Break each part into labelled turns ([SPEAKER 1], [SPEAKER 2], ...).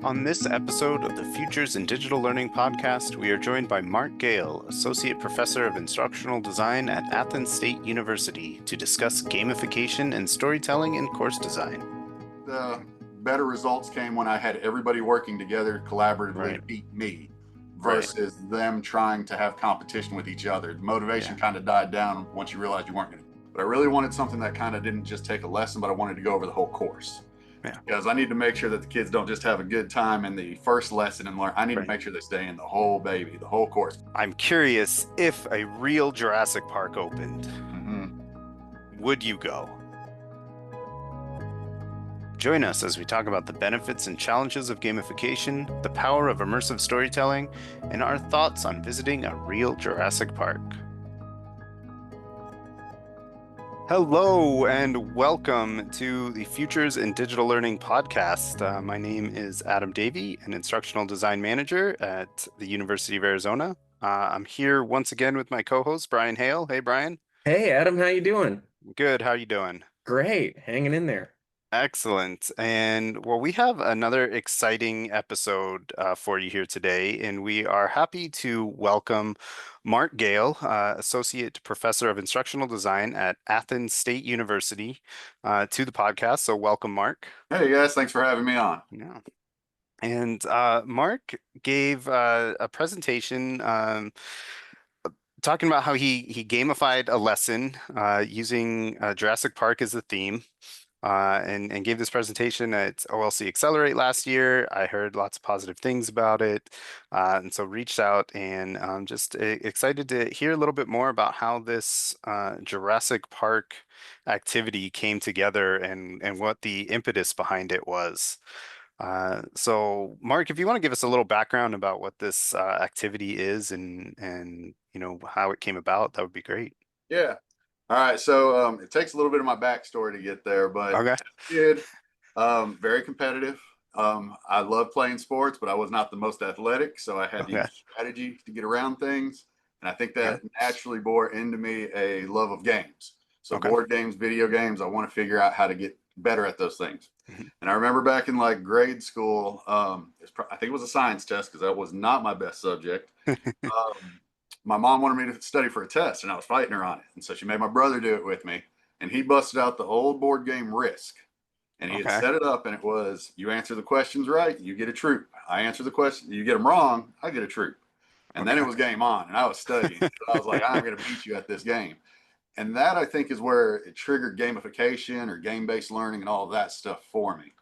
[SPEAKER 1] On this episode of the Futures in Digital Learning podcast, we are joined by Mark Gale, Associate Professor of Instructional Design at Athens State University, to discuss gamification and storytelling in course design.
[SPEAKER 2] The better results came when I had everybody working together collaboratively to beat me versus them trying to have competition with each other. The motivation kind of died down once you realized you weren't going to. But I really wanted something that kind of didn't just take a lesson, but I wanted to go over the whole course. Because I need to make sure that the kids don't just have a good time in the first lesson and learn. I need to make sure they stay in the whole baby, the whole course.
[SPEAKER 1] I'm curious, if a real Jurassic Park opened, would you go? Join us as we talk about the benefits and challenges of gamification, the power of immersive storytelling, and our thoughts on visiting a real Jurassic Park. Hello and welcome to the Futures in Digital Learning podcast. My name is Adam Davi, an instructional design manager at the University of Arizona. I'm here once again with my co-host, Brian Hale. Hey, Brian.
[SPEAKER 3] Hey, Adam, how you doing?
[SPEAKER 1] Good. How you doing?
[SPEAKER 3] Great. Hanging in there.
[SPEAKER 1] Excellent. And well, we have another exciting episode for you here today, and we are happy to welcome Mark Gale, Associate Professor of Instructional Design at Athens State University, to the podcast. So welcome, Mark.
[SPEAKER 2] Hey, guys. Thanks for having me on.
[SPEAKER 1] Yeah. And Mark gave a presentation talking about how he gamified a lesson using Jurassic Park as the theme. And gave this presentation at OLC Accelerate last year. I heard lots of positive things about it, and so reached out and just excited to hear a little bit more about how this Jurassic Park activity came together and what the impetus behind it was. So Mark, if you want to give us a little background about what this activity is and how it came about, that would be great.
[SPEAKER 2] Yeah. All right, so it takes a little bit of my backstory to get there, but
[SPEAKER 1] Okay.
[SPEAKER 2] as a kid, very competitive. I love playing sports, but I was not the most athletic, so I had to use strategy to get around things. And I think that naturally bore into me a love of games. So board games, video games, I want to figure out how to get better at those things. And I remember back in like grade school, I think it was a science test because that was not my best subject. My mom wanted me to study for a test, and I was fighting her on it. And so she made my brother do it with me, and he busted out the old board game Risk. And he had set it up, and it was, you answer the questions right, you get a troop. I answer the question, you get them wrong, I get a troop. And then it was game on, and I was studying. So I was like, I'm going to beat you at this game. And that, I think, is where it triggered gamification or game-based learning and all of that stuff for me.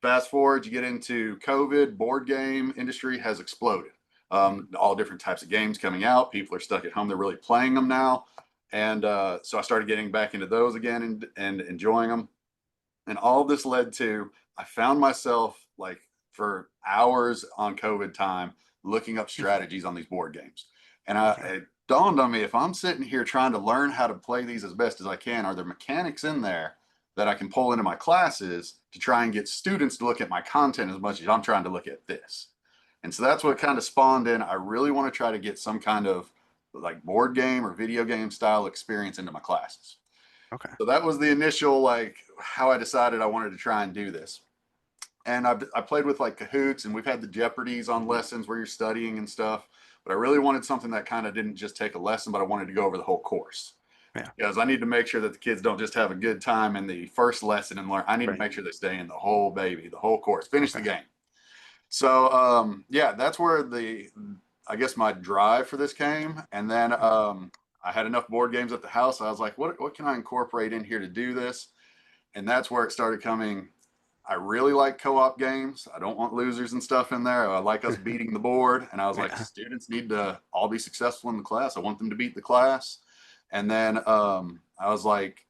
[SPEAKER 2] Fast forward, you get into COVID, board game industry has exploded. All different types of games coming out. People are stuck at home. They're really playing them now. And so I started getting back into those again and enjoying them. And all of this led to, I found myself like for hours on COVID time, looking up strategies on these board games. And it dawned on me, if I'm sitting here trying to learn how to play these as best as I can, are there mechanics in there that I can pull into my classes to try and get students to look at my content as much as I'm trying to look at this? And so that's what kind of spawned in. I really want to try to get some kind of like board game or video game style experience into my classes. So that was the initial, like how I decided I wanted to try and do this. And I played with like Kahoots, and we've had the Jeopardies on lessons where you're studying and stuff. But I really wanted something that kind of didn't just take a lesson, but I wanted to go over the whole course. Because I need to make sure that the kids don't just have a good time in the first lesson and learn. I need to make sure they stay in the whole baby, the whole course, finish the game. So, yeah, that's where I guess my drive for this came. And then I had enough board games at the house. I was like, what can I incorporate in here to do this? And that's where it started coming. I really like co-op games. I don't want losers and stuff in there. I like us beating the board. And I was like, students need to all be successful in the class. I want them to beat the class. And then I was like,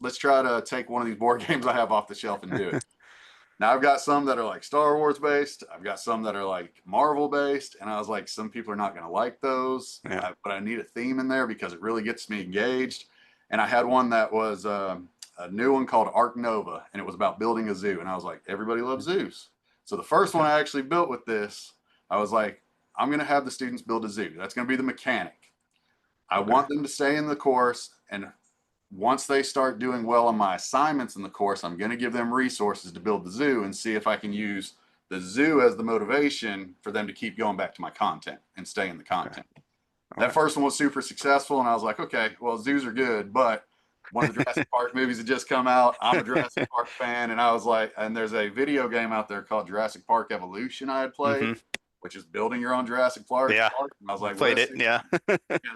[SPEAKER 2] let's try to take one of these board games I have off the shelf and do it. Now I've got some that are like Star Wars based. I've got some that are like Marvel based. And I was like, some people are not going to like those, but I need a theme in there because it really gets me engaged. And I had one that was a new one called Ark Nova, and it was about building a zoo. And I was like, everybody loves zoos. So the first one I actually built with this, I was like, I'm going to have the students build a zoo. That's going to be the mechanic. I want them to stay in the course, and once they start doing well on my assignments in the course, I'm going to give them resources to build the zoo and see if I can use the zoo as the motivation for them to keep going back to my content and stay in the content. That first one was super successful, and I was like, okay, well, zoos are good, but one of the Jurassic Park movies had just come out. I'm a Jurassic Park fan, and I was like, and there's a video game out there called Jurassic Park Evolution I had played, which is building your own Jurassic Park.
[SPEAKER 1] Yeah,
[SPEAKER 2] and I was like,
[SPEAKER 1] played it. Yeah.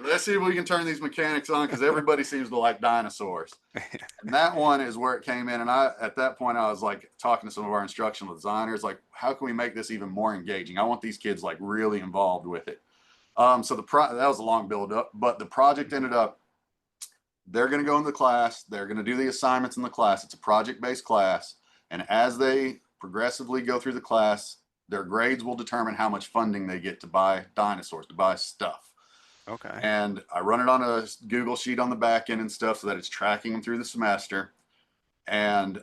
[SPEAKER 2] Let's see if we can turn these mechanics on, because everybody seems to like dinosaurs. And that one is where it came in. And at that point, I was like talking to some of our instructional designers, like, how can we make this even more engaging? I want these kids like really involved with it. So that was a long build up, but the project ended up, they're going to go into the class. They're going to do the assignments in the class. It's a project-based class. And as they progressively go through the class, their grades will determine how much funding they get to buy dinosaurs, to buy stuff.
[SPEAKER 1] Okay.
[SPEAKER 2] And I run it on a Google sheet on the back end and stuff so that it's tracking them through the semester. And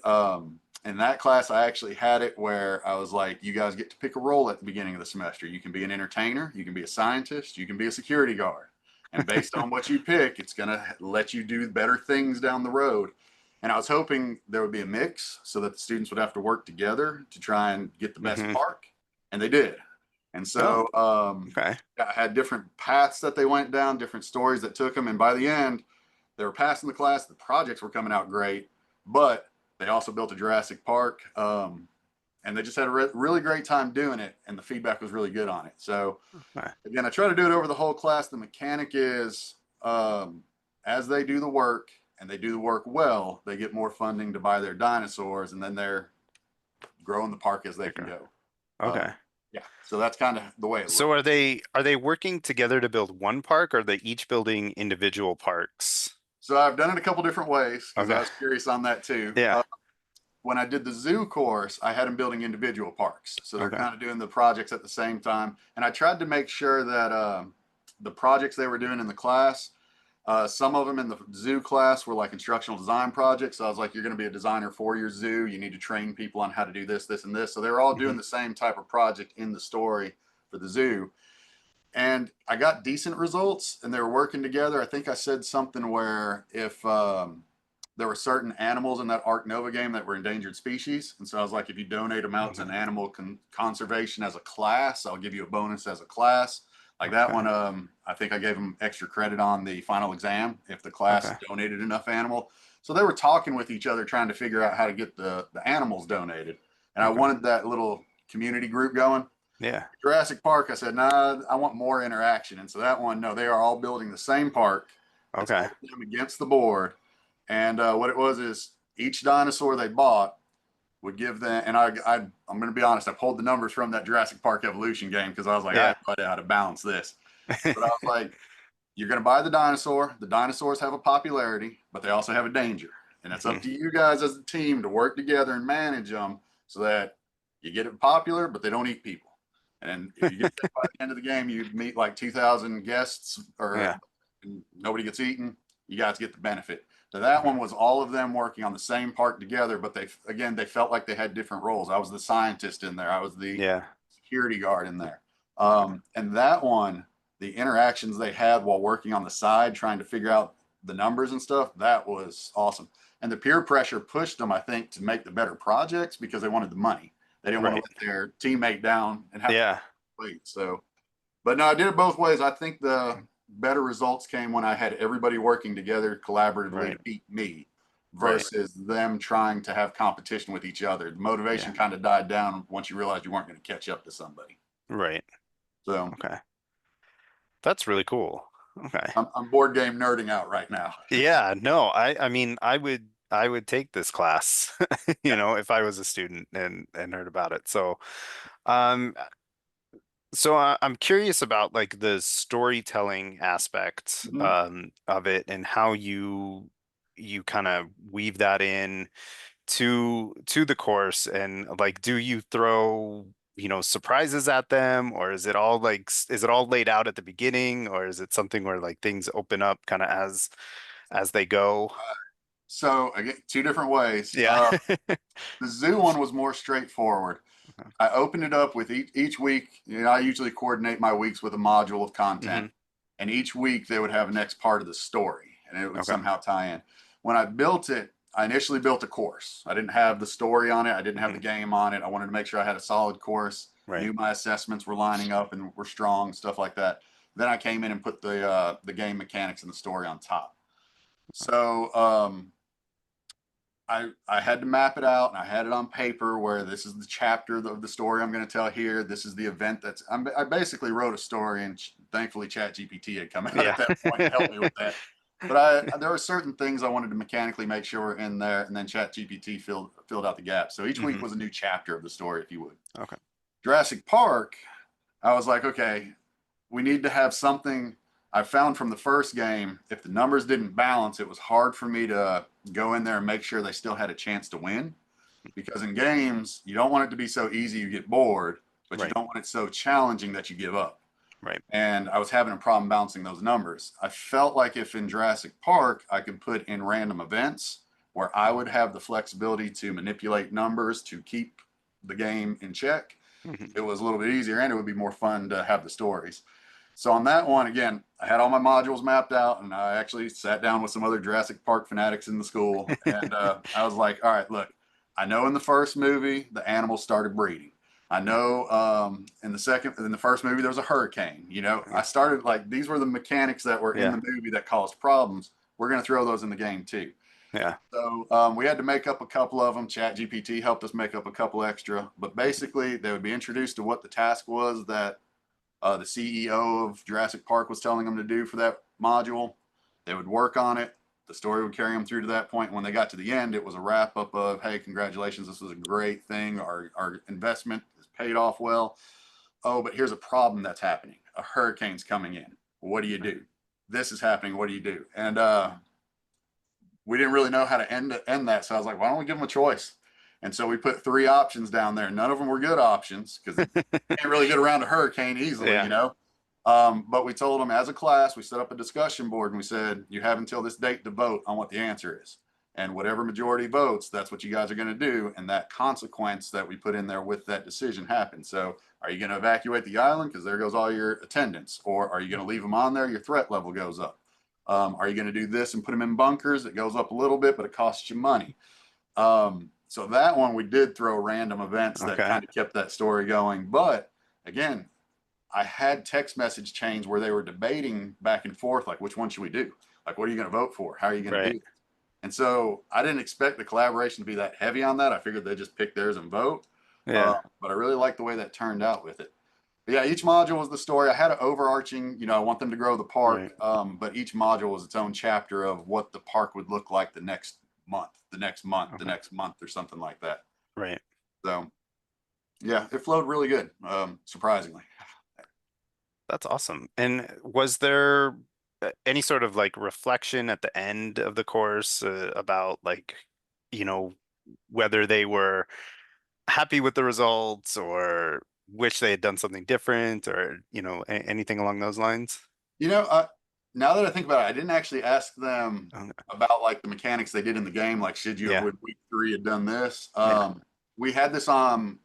[SPEAKER 2] in that class, I actually had it where I was like, you guys get to pick a role at the beginning of the semester. You can be an entertainer, you can be a scientist, you can be a security guard. And based on what you pick, it's going to let you do better things down the road. And I was hoping there would be a mix so that the students would have to work together to try and get the best park. And they did. And so I had different paths that they went down, different stories that took them. And by the end, they were passing the class. The projects were coming out great, but they also built a Jurassic Park, and they just had a really great time doing it, and the feedback was really good on it. So again, I try to do it over the whole class. The mechanic is as they do the work, and they do the work well, they get more funding to buy their dinosaurs, and then they're growing the park as they can go.
[SPEAKER 1] Okay.
[SPEAKER 2] Yeah, so that's kind of the way it looks.
[SPEAKER 1] So are they working together to build one park, or are they each building individual parks?
[SPEAKER 2] So I've done it a couple different ways, because I was curious on that too.
[SPEAKER 1] Yeah.
[SPEAKER 2] When I did the zoo course, I had them building individual parks. So they're kind of doing the projects at the same time. And I tried to make sure that the projects they were doing in the class, some of them in the zoo class were like instructional design projects. So I was like, you're going to be a designer for your zoo. You need to train people on how to do this, this, and this. So they were all doing the same type of project in the story for the zoo. And I got decent results, and they were working together. I think I said something where if there were certain animals in that Ark Nova game that were endangered species. And so I was like, if you donate them out to an animal conservation as a class, I'll give you a bonus as a class. Like that one, I think I gave them extra credit on the final exam if the class donated enough animal. So they were talking with each other, trying to figure out how to get the animals donated. And I wanted that little community group going.
[SPEAKER 1] Yeah.
[SPEAKER 2] Jurassic Park, I said, nah, I want more interaction. And so that one, no, they are all building the same park.
[SPEAKER 1] Okay.
[SPEAKER 2] Them against the board. And what it was is each dinosaur they bought would give them, and I'm going to be honest, I pulled the numbers from that Jurassic Park Evolution game because I was like, I have no idea how to balance this. But I was like, you're going to buy the dinosaur. The dinosaurs have a popularity, but they also have a danger. And it's up to you guys as a team to work together and manage them so that you get it popular, but they don't eat people. And if you get that by the end of the game, you meet like 2,000 guests and nobody gets eaten, you guys get the benefit. So that one was all of them working on the same park together, but they felt like they had different roles. I was the scientist in there. I was the security guard in there. And that one, the interactions they had while working on the side, trying to figure out the numbers and stuff, that was awesome. And the peer pressure pushed them, I think, to make the better projects because they wanted the money. They didn't want to let their teammate down and have to wait. So, but no, I did it both ways. I think the better results came when I had everybody working together collaboratively to beat me versus them trying to have competition with each other. The motivation kind of died down once you realized you weren't going to catch up to somebody.
[SPEAKER 1] Right.
[SPEAKER 2] So,
[SPEAKER 1] that's really cool. Okay.
[SPEAKER 2] I'm board game nerding out right now.
[SPEAKER 1] Yeah, no, I mean, I would take this class, if I was a student and heard about it. So, I'm curious about like the storytelling aspect of it and how you kind of weave that in to the course, and like, do you throw surprises at them, or is it all laid out at the beginning, or is it something where like things open up kind of as they go?
[SPEAKER 2] So again, two different ways.
[SPEAKER 1] Yeah.
[SPEAKER 2] The zoo one was more straightforward. I opened it up with each week. I usually coordinate my weeks with a module of content, and each week they would have a next part of the story, and it would somehow tie in. When I built it, I initially built a course. I didn't have the story on it. I didn't have the game on it. I wanted to make sure I had a solid course,
[SPEAKER 1] Right.
[SPEAKER 2] knew my assessments were lining up and were strong, stuff like that. Then I came in and put the game mechanics and the story on top. So I had to map it out, and I had it on paper where this is the chapter of the story I'm going to tell here. This is the event I basically wrote a story, and thankfully ChatGPT had come out
[SPEAKER 1] Yeah.
[SPEAKER 2] at that point and helped me with that. But there were certain things I wanted to mechanically make sure were in there, and then ChatGPT filled out the gaps. So each week was a new chapter of the story, if you would.
[SPEAKER 1] Okay.
[SPEAKER 2] Jurassic Park, I was like, okay, we need to have something. I found from the first game, if the numbers didn't balance, it was hard for me to go in there and make sure they still had a chance to win. Because in games, you don't want it to be so easy you get bored, but you
[SPEAKER 1] Right.
[SPEAKER 2] don't want it so challenging that you give up.
[SPEAKER 1] Right.
[SPEAKER 2] And I was having a problem balancing those numbers. I felt like if in Jurassic Park, I could put in random events where I would have the flexibility to manipulate numbers to keep the game in check, it was a little bit easier and it would be more fun to have the stories. So on that one, again, I had all my modules mapped out, and I actually sat down with some other Jurassic Park fanatics in the school, and I was like, all right, look, I know in the first movie the animals started breeding. I know in the first movie there was a hurricane. You know, I started like these were the mechanics that were in
[SPEAKER 1] Yeah.
[SPEAKER 2] the movie that caused problems. We're going to throw those in the game too.
[SPEAKER 1] Yeah.
[SPEAKER 2] So we had to make up a couple of them. ChatGPT helped us make up a couple extra, but basically they would be introduced to what the task was that the CEO of Jurassic Park was telling them to do for that module. They would work on it. The story would carry them through to that point. When they got to the end, it was a wrap up of, hey, congratulations, this was a great thing. Our investment has paid off well. Oh, but here's a problem that's happening. A hurricane's coming in. What do you do? This is happening. What do you do? And we didn't really know how to end that. So I was like, why don't we give them a choice? And so we put 3 options down there. None of them were good options because you can't really get around a hurricane easily,
[SPEAKER 1] Yeah.
[SPEAKER 2] you know. But we told them as a class, we set up a discussion board and we said, you have until this date to vote on what the answer is. And whatever majority votes, that's what you guys are going to do. And that consequence that we put in there with that decision happens. So are you going to evacuate the island? Because there goes all your attendance. Or are you going to leave them on there? Your threat level goes up. Are you going to do this and put them in bunkers? It goes up a little bit, but it costs you money. So that one we did throw random events that kind of kept that story going. But again, I had text message chains where they were debating back and forth, like which one should we do? Like, what are you going to vote for? How are you going to do it? And so I didn't expect the collaboration to be that heavy on that. I figured they'd just pick theirs and vote.
[SPEAKER 1] Yeah.
[SPEAKER 2] But I really liked the way that turned out with it. But yeah, each module was the story. I had an overarching, I want them to grow the park, but each module was its own chapter of what the park would look like the next month, the next month, the next month, or something like that.
[SPEAKER 1] Right.
[SPEAKER 2] So yeah, it flowed really good, surprisingly.
[SPEAKER 1] That's awesome. And was there any sort of like reflection at the end of the course about like, whether they were happy with the results or wish they had done something different or, anything along those lines?
[SPEAKER 2] Now that I think about it, I didn't actually ask them
[SPEAKER 1] Okay.
[SPEAKER 2] about like the mechanics they did in the game. Like, should you have with week 3 had done this? We had this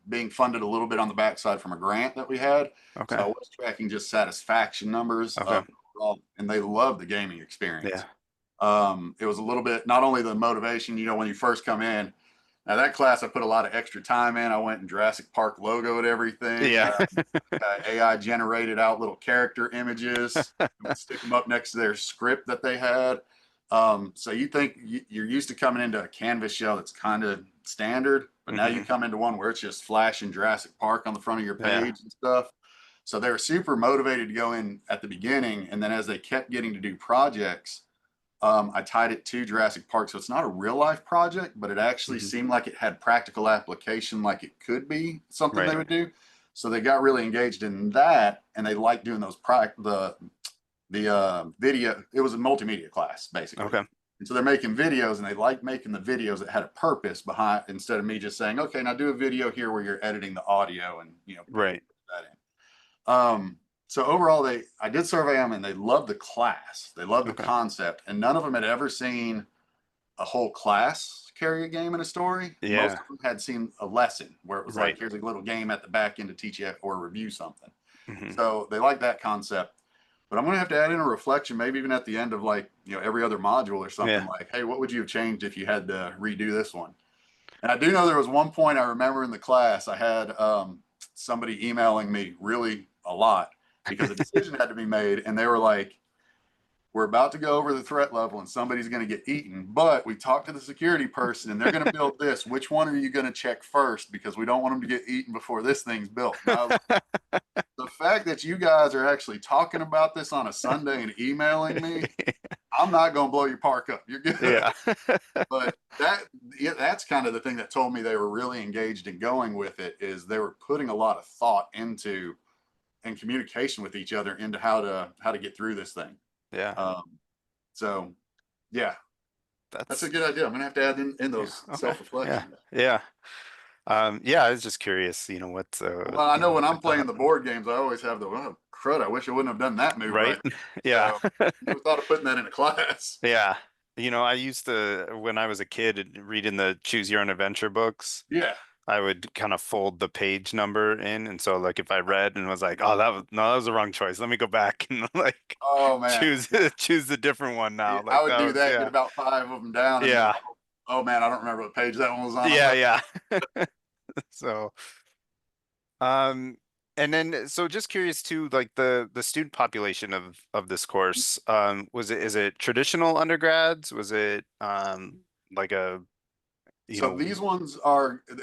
[SPEAKER 2] being funded a little bit on the backside from a grant that we had.
[SPEAKER 1] Okay.
[SPEAKER 2] So I was tracking just satisfaction numbers overall, and they loved the gaming experience. It was a little bit, not only the motivation, when you first come in. Now that class, I put a lot of extra time in. I went and Jurassic Park logoed everything. AI generated out little character images, stick them up next to their script that they had. So you think you're used to coming into a Canvas shell that's kind of standard, but now you come into one where it's just flashing Jurassic Park on the front of your page and stuff. So they were super motivated to go in at the beginning, and then as they kept getting to do projects, I tied it to Jurassic Park. So it's not a real life project, but it actually seemed like it had practical application, like it could be something they would do. So they got really engaged in that, and they liked doing those the video. It was a multimedia class basically. And so they're making videos, and they like making the videos that had a purpose behind, instead of me just saying, okay, now do a video here where you're editing the audio and put that in. So overall, I did survey them, and they loved the class. They loved the concept, and none of them had ever seen a whole class carry a game and a story. Most of them had seen a lesson where it was like, here's a little game at the back end to teach you or review something. So they liked that concept. but I'm going to have to add in a reflection, maybe even at the end of like, every other module or something
[SPEAKER 1] Yeah.
[SPEAKER 2] like, hey, what would you have changed if you had to redo this one? And I do know there was one point I remember in the class, I had somebody emailing me really a lot because a decision had to be made. And they were like, we're about to go over the threat level and somebody's going to get eaten, but we talked to the security person and they're going to build this. Which one are you going to check first? Because we don't want them to get eaten before this thing's built. Now, the fact that you guys are actually talking about this on a Sunday and emailing me, I'm not going to blow your park up. You're good.
[SPEAKER 1] Yeah.
[SPEAKER 2] But that's kind of the thing that told me they were really engaged in going with it, is they were putting a lot of thought into and communication with each other into how to get through this thing.
[SPEAKER 1] Yeah.
[SPEAKER 2] So yeah, that's
[SPEAKER 1] That's
[SPEAKER 2] a good idea. I'm gonna have to add in those
[SPEAKER 1] okay.
[SPEAKER 2] self-reflection.
[SPEAKER 1] Yeah. Yeah, I was just curious, what
[SPEAKER 2] Well, I know when I'm playing the board games, I always have the, oh crud, I wish I wouldn't have done that move
[SPEAKER 1] right?
[SPEAKER 2] right.
[SPEAKER 1] Yeah.
[SPEAKER 2] So never thought of putting that in a class.
[SPEAKER 1] Yeah. I used to, when I was a kid, reading the Choose Your Own Adventure books,
[SPEAKER 2] Yeah.
[SPEAKER 1] I would kind of fold the page number in. And so like if I read and was like, oh, that was the wrong choice. Let me go back and like
[SPEAKER 2] Oh man.
[SPEAKER 1] choose the different one
[SPEAKER 2] Yeah,
[SPEAKER 1] now.
[SPEAKER 2] I
[SPEAKER 1] Like
[SPEAKER 2] would
[SPEAKER 1] that
[SPEAKER 2] do
[SPEAKER 1] was,
[SPEAKER 2] that, get
[SPEAKER 1] yeah.
[SPEAKER 2] about 5 of them down, and then,
[SPEAKER 1] Yeah.
[SPEAKER 2] oh man, I don't remember what page that one was on. I'm
[SPEAKER 1] Yeah,
[SPEAKER 2] gonna
[SPEAKER 1] yeah. So and then so just curious too, like the student population of this course, is it traditional undergrads? Was it like a you
[SPEAKER 2] So
[SPEAKER 1] know
[SPEAKER 2] these ones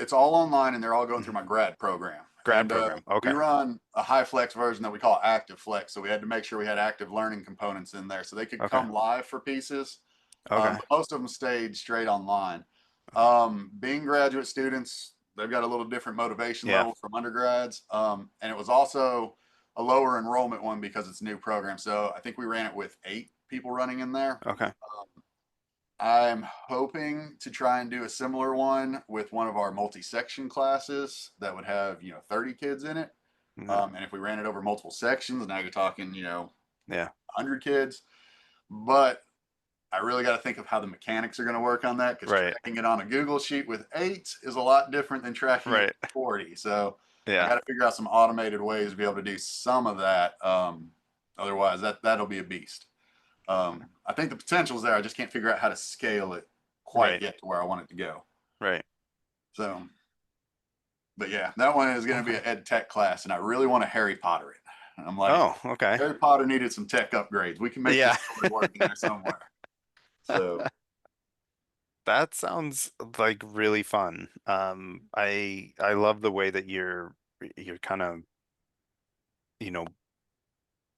[SPEAKER 2] it's all online and they're all going through my grad program.
[SPEAKER 1] grad
[SPEAKER 2] And
[SPEAKER 1] program?
[SPEAKER 2] we
[SPEAKER 1] Okay.
[SPEAKER 2] run a high flex version that we call active flex. So we had to make sure we had active learning components in there so they could
[SPEAKER 1] Okay.
[SPEAKER 2] come live for pieces.
[SPEAKER 1] Okay.
[SPEAKER 2] But most of them stayed straight online.
[SPEAKER 1] Okay.
[SPEAKER 2] Being graduate students, they've got a little different motivation
[SPEAKER 1] Yeah.
[SPEAKER 2] level from undergrads. And it was also a lower enrollment one because it's a new program. So I think we ran it with 8 people running in there.
[SPEAKER 1] Okay.
[SPEAKER 2] I'm hoping to try and do a similar one with one of our multi-section classes that would have, 30 kids in it.
[SPEAKER 1] Yeah.
[SPEAKER 2] And if we ran it over multiple sections, now you're talking,
[SPEAKER 1] Yeah.
[SPEAKER 2] 100 kids. But I really got to think of how the mechanics are going to work on that, because
[SPEAKER 1] Right.
[SPEAKER 2] tracking it on a Google sheet with 8 is a lot different than tracking it
[SPEAKER 1] Right.
[SPEAKER 2] with 40. So I
[SPEAKER 1] Yeah.
[SPEAKER 2] got to figure out some automated ways to be able to do some of that. Otherwise, that'll be a beast. I think the potential is there. I just can't figure out how to scale it quite
[SPEAKER 1] Right.
[SPEAKER 2] yet to where I want it to go.
[SPEAKER 1] Right.
[SPEAKER 2] So, but yeah, that one is going to be
[SPEAKER 1] Okay.
[SPEAKER 2] an ed tech class, and I really want to Harry Potter it. And I'm like,
[SPEAKER 1] Oh, okay.
[SPEAKER 2] Harry Potter needed some tech upgrades. We can make
[SPEAKER 1] Yeah.
[SPEAKER 2] this story work in there somewhere. So,
[SPEAKER 1] That sounds like really fun. I love the way that you're kind of, you know,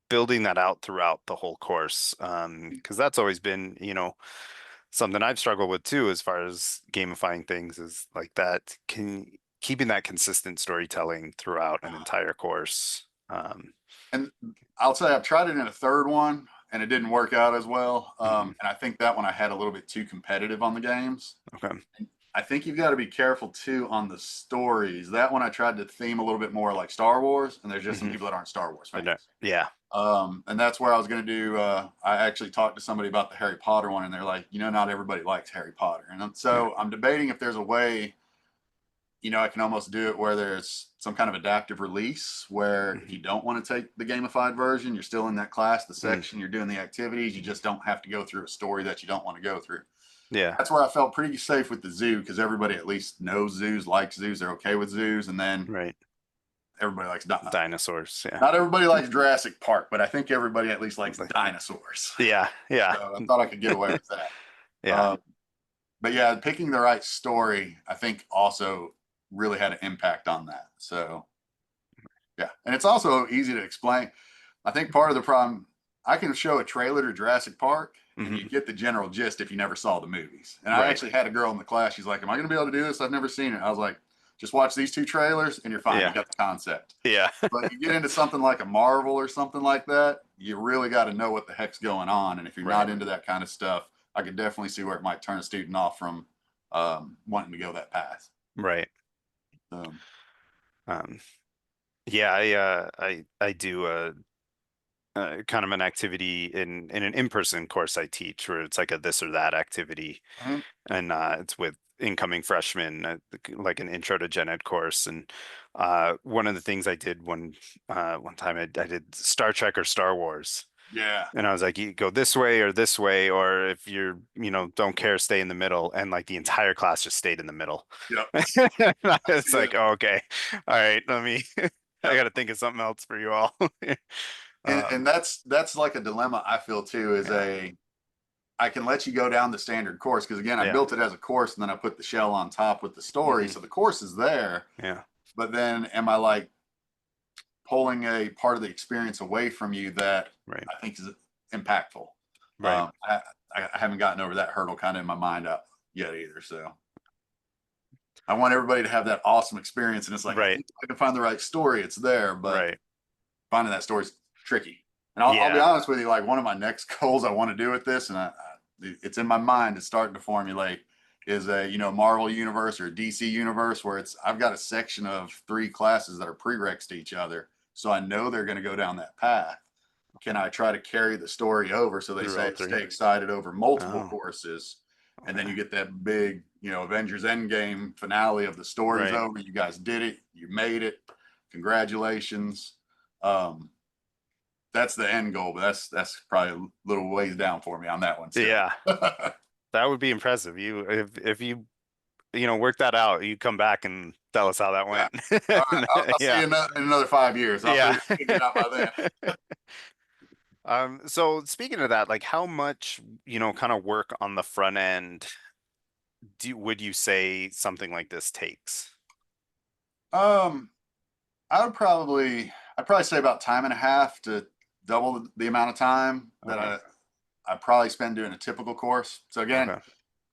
[SPEAKER 1] building that out throughout the whole course. Because that's always been, something I've struggled with too, as far as gamifying things, is like that keeping that consistent storytelling throughout an entire course.
[SPEAKER 2] and I'll say I've tried it in a third one, and it didn't work out as well.
[SPEAKER 1] Mhm.
[SPEAKER 2] And I think that one I had a little bit too competitive on the games.
[SPEAKER 1] Okay.
[SPEAKER 2] I think you've got to be careful too on the stories. That one I tried to theme a little bit more like Star Wars, and there's just some
[SPEAKER 1] Hmm.
[SPEAKER 2] people that aren't Star Wars fans.
[SPEAKER 1] Yeah.
[SPEAKER 2] And that's where I was going to do. I actually talked to somebody about the Harry Potter one, and they're like, not everybody likes Harry Potter, and
[SPEAKER 1] Yeah.
[SPEAKER 2] so I'm debating if there's a way, I can almost do it where there's some kind of adaptive release where if
[SPEAKER 1] Mhm.
[SPEAKER 2] you don't want to take the gamified version, you're still in that class, the
[SPEAKER 1] Mm.
[SPEAKER 2] section, you're doing the activities, you just don't have to go through a story that you don't want to go through.
[SPEAKER 1] Yeah.
[SPEAKER 2] That's where I felt pretty safe with the zoo, because everybody at least knows zoos, likes zoos, they're okay with zoos, and then
[SPEAKER 1] Right.
[SPEAKER 2] everybody likes
[SPEAKER 1] Dinosaurs. Yeah.
[SPEAKER 2] not everybody likes Jurassic Park, but I think everybody at least likes
[SPEAKER 1] Like,
[SPEAKER 2] dinosaurs.
[SPEAKER 1] yeah. Yeah.
[SPEAKER 2] So I thought I could get away with that.
[SPEAKER 1] Yeah.
[SPEAKER 2] But yeah, picking the right story, I think also really had an impact on that. So yeah, and it's also easy to explain. I think part of the problem, I can show a trailer to Jurassic Park and you
[SPEAKER 1] Mhm.
[SPEAKER 2] get the general gist if you never saw the movies. And I
[SPEAKER 1] Right.
[SPEAKER 2] actually had a girl in the class, she's like, am I going to be able to do this? I've never seen it. I was like, just watch these 2 trailers and you're fine.
[SPEAKER 1] Yeah.
[SPEAKER 2] You got the concept.
[SPEAKER 1] Yeah.
[SPEAKER 2] But you get into something like a Marvel or something like that, you really got to know what the heck's going on. And if you're
[SPEAKER 1] Right.
[SPEAKER 2] not into that kind of stuff, I could definitely see where it might turn a student off from wanting to go that path.
[SPEAKER 1] Right.
[SPEAKER 2] So,
[SPEAKER 1] Um, yeah, I do kind of an activity in an in-person course I teach, where it's like a this or that activity,
[SPEAKER 2] mhm.
[SPEAKER 1] and it's with incoming freshmen, like an intro to gen ed course. And one of the things I did one time, I did Star Trek or Star Wars.
[SPEAKER 2] Yeah.
[SPEAKER 1] And I was like, you go this way or this way, or if you're, don't care, stay in the middle. And like the entire class just stayed in the middle.
[SPEAKER 2] Yep. I
[SPEAKER 1] It's
[SPEAKER 2] see
[SPEAKER 1] like,
[SPEAKER 2] that.
[SPEAKER 1] oh, okay. All right, let me, I
[SPEAKER 2] Yep.
[SPEAKER 1] got to think of something else for you all.
[SPEAKER 2] And that's like a dilemma I feel too, is
[SPEAKER 1] Yeah,
[SPEAKER 2] I can let you go down the standard course because again, I
[SPEAKER 1] yeah,
[SPEAKER 2] built it as a course and then I put the shell on top with the story.
[SPEAKER 1] hmm
[SPEAKER 2] So the course is there,
[SPEAKER 1] yeah,
[SPEAKER 2] but then am I like pulling a part of the experience away from you that
[SPEAKER 1] right,
[SPEAKER 2] I think is impactful?
[SPEAKER 1] right,
[SPEAKER 2] Um, I, I haven't gotten over that hurdle kind of in my mind yet either. So I want everybody to have that awesome experience. And it's like, I
[SPEAKER 1] right,
[SPEAKER 2] think if I can find the right story, it's there, but
[SPEAKER 1] right.
[SPEAKER 2] finding that story is tricky. And I'll be
[SPEAKER 1] Yeah,
[SPEAKER 2] honest with you, like one of my next goals I want to do with this, and it's in my mind, it's starting to formulate, is a Marvel universe or a DC universe where I've got a section of 3 classes that are prereqs to each other, so I know they're going to go down that path. Can I try to carry the story over so they
[SPEAKER 1] through all
[SPEAKER 2] say
[SPEAKER 1] three.
[SPEAKER 2] stay excited over multiple
[SPEAKER 1] Oh,
[SPEAKER 2] courses, and then
[SPEAKER 1] okay.
[SPEAKER 2] you get that big Avengers Endgame finale of the story's
[SPEAKER 1] Right.
[SPEAKER 2] over, you guys did it, you made it, congratulations. Um, that's the end goal, but that's probably a little ways down for me on that one still.
[SPEAKER 1] Yeah, that would be impressive. If you work that out, you come back and tell us how that
[SPEAKER 2] Yeah.
[SPEAKER 1] went.
[SPEAKER 2] All right. I'll see
[SPEAKER 1] Yeah.
[SPEAKER 2] you in another 5 years. I'll
[SPEAKER 1] Yeah.
[SPEAKER 2] figure it out by then.
[SPEAKER 1] So speaking of that, like how much, kind of work on the front end would you say something like this takes?
[SPEAKER 2] Um, I'd probably say about time and a half to double the amount of time that
[SPEAKER 1] Okay.
[SPEAKER 2] I probably spend doing a typical course. So again,
[SPEAKER 1] Okay.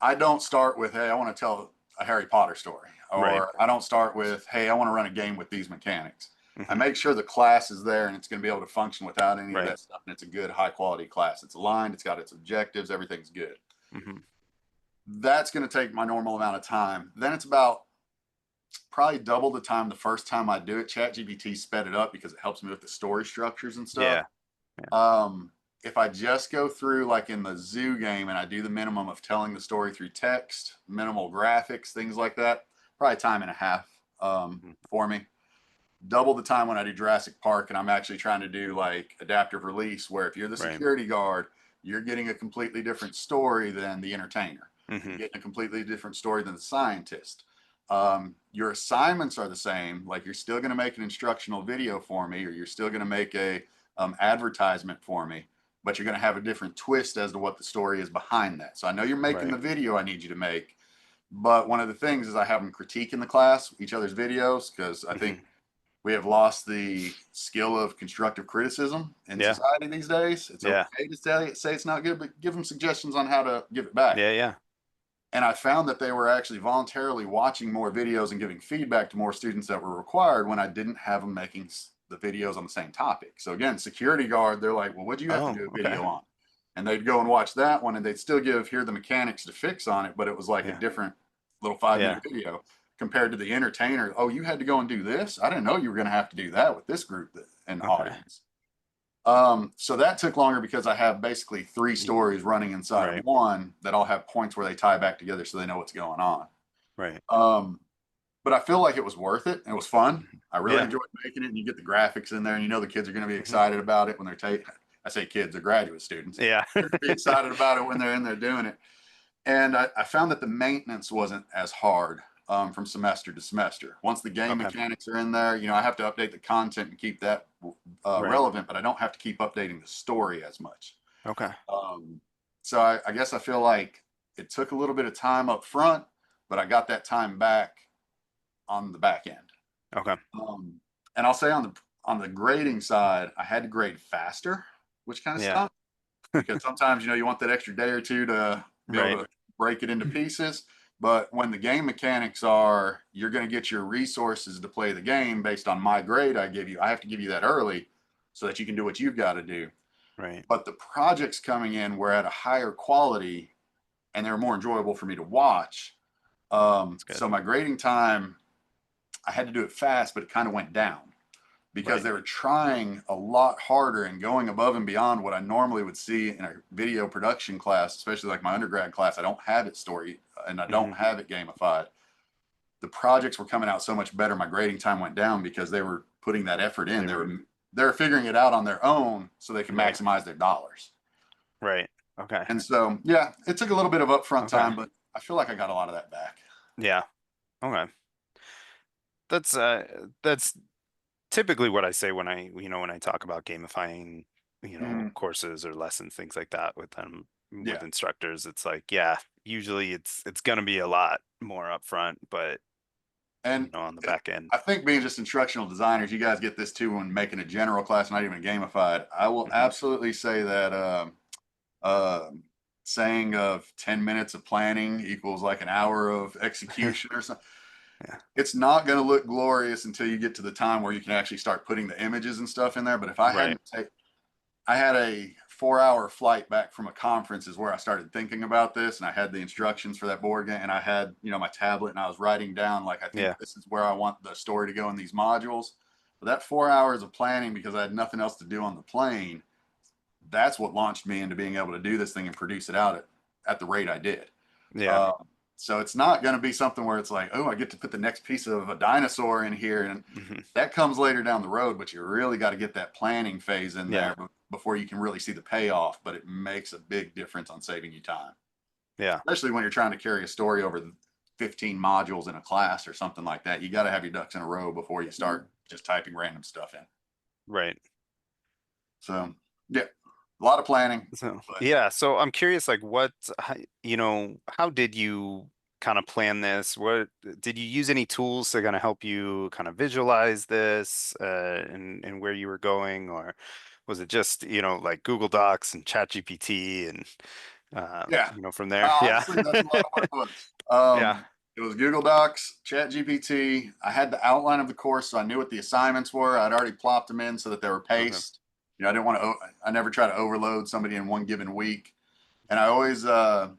[SPEAKER 2] I don't start with, hey, I want to tell a Harry Potter story,
[SPEAKER 1] Right.
[SPEAKER 2] or I don't start with, hey, I want to run a game with these mechanics. I
[SPEAKER 1] hmm
[SPEAKER 2] make sure the class is there and it's going to be able to function without any of
[SPEAKER 1] Right.
[SPEAKER 2] that stuff. And it's a good, high quality class. It's aligned, it's got its objectives, everything's good.
[SPEAKER 1] hmm
[SPEAKER 2] That's going to take my normal amount of time. Then it's about probably double the time the first time I do it. ChatGPT sped it up because it helps me with the story structures and stuff.
[SPEAKER 1] Yeah. Yeah.
[SPEAKER 2] If I just go through like in the zoo game and I do the minimum of telling the story through text, minimal graphics, things like that, probably time and a half
[SPEAKER 1] Mhm.
[SPEAKER 2] for me. Double the time when I do Jurassic Park and I'm actually trying to do like adaptive release, where if you're the
[SPEAKER 1] Right.
[SPEAKER 2] security guard, you're getting a completely different story than the entertainer. You're
[SPEAKER 1] hmm
[SPEAKER 2] getting a completely different story than the scientist. Your assignments are the same. Like you're still going to make an instructional video for me, or you're still going to make a advertisement for me, but you're going to have a different twist as to what the story is behind that. So I know you're making
[SPEAKER 1] Right.
[SPEAKER 2] the video I need you to make, but one of the things is I have them critique in the class each other's videos because I think
[SPEAKER 1] hmm
[SPEAKER 2] we have lost the skill of constructive criticism in
[SPEAKER 1] Yeah.
[SPEAKER 2] society these days. It's
[SPEAKER 1] Yeah.
[SPEAKER 2] okay to say it's not good, but give them suggestions on how to give it back.
[SPEAKER 1] Yeah. Yeah.
[SPEAKER 2] And I found that they were actually voluntarily watching more videos and giving feedback to more students that were required when I didn't have them making the videos on the same topic. So again, security guard, they're like, well, what do you have to
[SPEAKER 1] Oh,
[SPEAKER 2] do a
[SPEAKER 1] okay.
[SPEAKER 2] video on? And they'd go and watch that one and they'd still give here the mechanics to fix on it, but it was like a
[SPEAKER 1] Yeah.
[SPEAKER 2] different little 5 minute
[SPEAKER 1] Yeah.
[SPEAKER 2] video compared to the entertainer. Oh, you had to go and do this? I didn't know you were going to have to do that with this group and
[SPEAKER 1] Okay.
[SPEAKER 2] audience. So that took longer because I have basically 3 stories running inside of
[SPEAKER 1] Right.
[SPEAKER 2] one that all have points where they tie back together so they know what's going on.
[SPEAKER 1] Right.
[SPEAKER 2] Um, but I feel like it was worth it. And it was fun. I really
[SPEAKER 1] Yeah.
[SPEAKER 2] enjoyed making it. And you get the graphics in there, and the kids are going to be
[SPEAKER 1] hmm
[SPEAKER 2] excited about it when they're taking. I say kids, they're graduate students.
[SPEAKER 1] Yeah.
[SPEAKER 2] They're going to be excited about it when they're in there doing it. And I found that the maintenance wasn't as hard from semester to semester. Once the game
[SPEAKER 1] Okay.
[SPEAKER 2] mechanics are in there, I have to update the content and keep that
[SPEAKER 1] Right.
[SPEAKER 2] relevant, but I don't have to keep updating the story as much.
[SPEAKER 1] Okay.
[SPEAKER 2] Um, so I guess I feel like it took a little bit of time up front, but I got that time back on the back end.
[SPEAKER 1] Okay.
[SPEAKER 2] Um, and I'll say on the grading side, I had to grade faster, which kind of
[SPEAKER 1] Yeah.
[SPEAKER 2] stunk because sometimes you want that extra day or two to be able
[SPEAKER 1] Right.
[SPEAKER 2] to break it into pieces. But when the game mechanics are, you're going to get your resources to play the game based on my grade I give you. I have to give you that early so that you can do what you've got to do.
[SPEAKER 1] Right.
[SPEAKER 2] But the projects coming in were at a higher quality and they were more enjoyable for me to watch.
[SPEAKER 1] That's good.
[SPEAKER 2] So my grading time, I had to do it fast, but it kind of went down because
[SPEAKER 1] Right.
[SPEAKER 2] they were trying a lot harder and going above and beyond what I normally would see in a video production class, especially like my undergrad class. I don't have it story and I don't
[SPEAKER 1] hmm
[SPEAKER 2] have it gamified. The projects were coming out so much better. My grading time went down because they were putting that effort in.
[SPEAKER 1] They were.
[SPEAKER 2] they're figuring it out on their own so they can
[SPEAKER 1] Right.
[SPEAKER 2] maximize their dollars.
[SPEAKER 1] Right. Okay.
[SPEAKER 2] And so, yeah, it took a little bit of upfront
[SPEAKER 1] Okay.
[SPEAKER 2] time, but I feel like I got a lot of that back.
[SPEAKER 1] Yeah. Okay. That's typically what I say when when I talk about gamifying,
[SPEAKER 2] Mhm.
[SPEAKER 1] courses or lessons, things like that with them, with
[SPEAKER 2] Yeah.
[SPEAKER 1] instructors. It's like, yeah, usually it's gonna be a lot more upfront, but
[SPEAKER 2] And
[SPEAKER 1] on the back end.
[SPEAKER 2] I think being just instructional designers, you guys get this too when making a general class, not even gamified. I will
[SPEAKER 1] Hmm.
[SPEAKER 2] absolutely say that um saying of 10 minutes of planning equals like an hour of execution or something.
[SPEAKER 1] Yeah.
[SPEAKER 2] It's not going to look glorious until you get to the time where you can actually start putting the images and stuff in there. But if I
[SPEAKER 1] Right.
[SPEAKER 2] hadn't taken, I had a 4 hour flight back from a conference is where I started thinking about this, and I had the instructions for that board game, and I had my tablet, and I was writing down like I think
[SPEAKER 1] Yeah.
[SPEAKER 2] this is where I want the story to go in these modules. But that 4 hours of planning, because I had nothing else to do on the plane, that's what launched me into being able to do this thing and produce it out at the rate I did.
[SPEAKER 1] Yeah.
[SPEAKER 2] Uh, so it's not going to be something where it's like, oh, I get to put the next piece of a dinosaur in here, and
[SPEAKER 1] Hmm.
[SPEAKER 2] that comes later down the road. But you really got to get that planning phase in
[SPEAKER 1] Yeah.
[SPEAKER 2] there before you can really see the payoff. But it makes a big difference on saving you time,
[SPEAKER 1] Yeah.
[SPEAKER 2] especially when you're trying to carry a story over 15 modules in a class or something like that. You got to have your ducks in a row before you start just typing random stuff in.
[SPEAKER 1] Right.
[SPEAKER 2] So yeah, a lot of planning,
[SPEAKER 1] So
[SPEAKER 2] but
[SPEAKER 1] yeah, so I'm curious, like, how did you kind of plan this? What did you use any tools to kind of help you kind of visualize this, and where you were going, or was it just, like Google Docs and ChatGPT and
[SPEAKER 2] yeah,
[SPEAKER 1] from there? Yeah.
[SPEAKER 2] honestly, that's a lot of what it was.
[SPEAKER 1] Yeah.
[SPEAKER 2] It was Google Docs, Chat GPT. I had the outline of the course, so I knew what the assignments were. I'd already plopped them in so that they were
[SPEAKER 1] Okay.
[SPEAKER 2] paced. I didn't want to. I never try to overload somebody in one given week. And I always, I've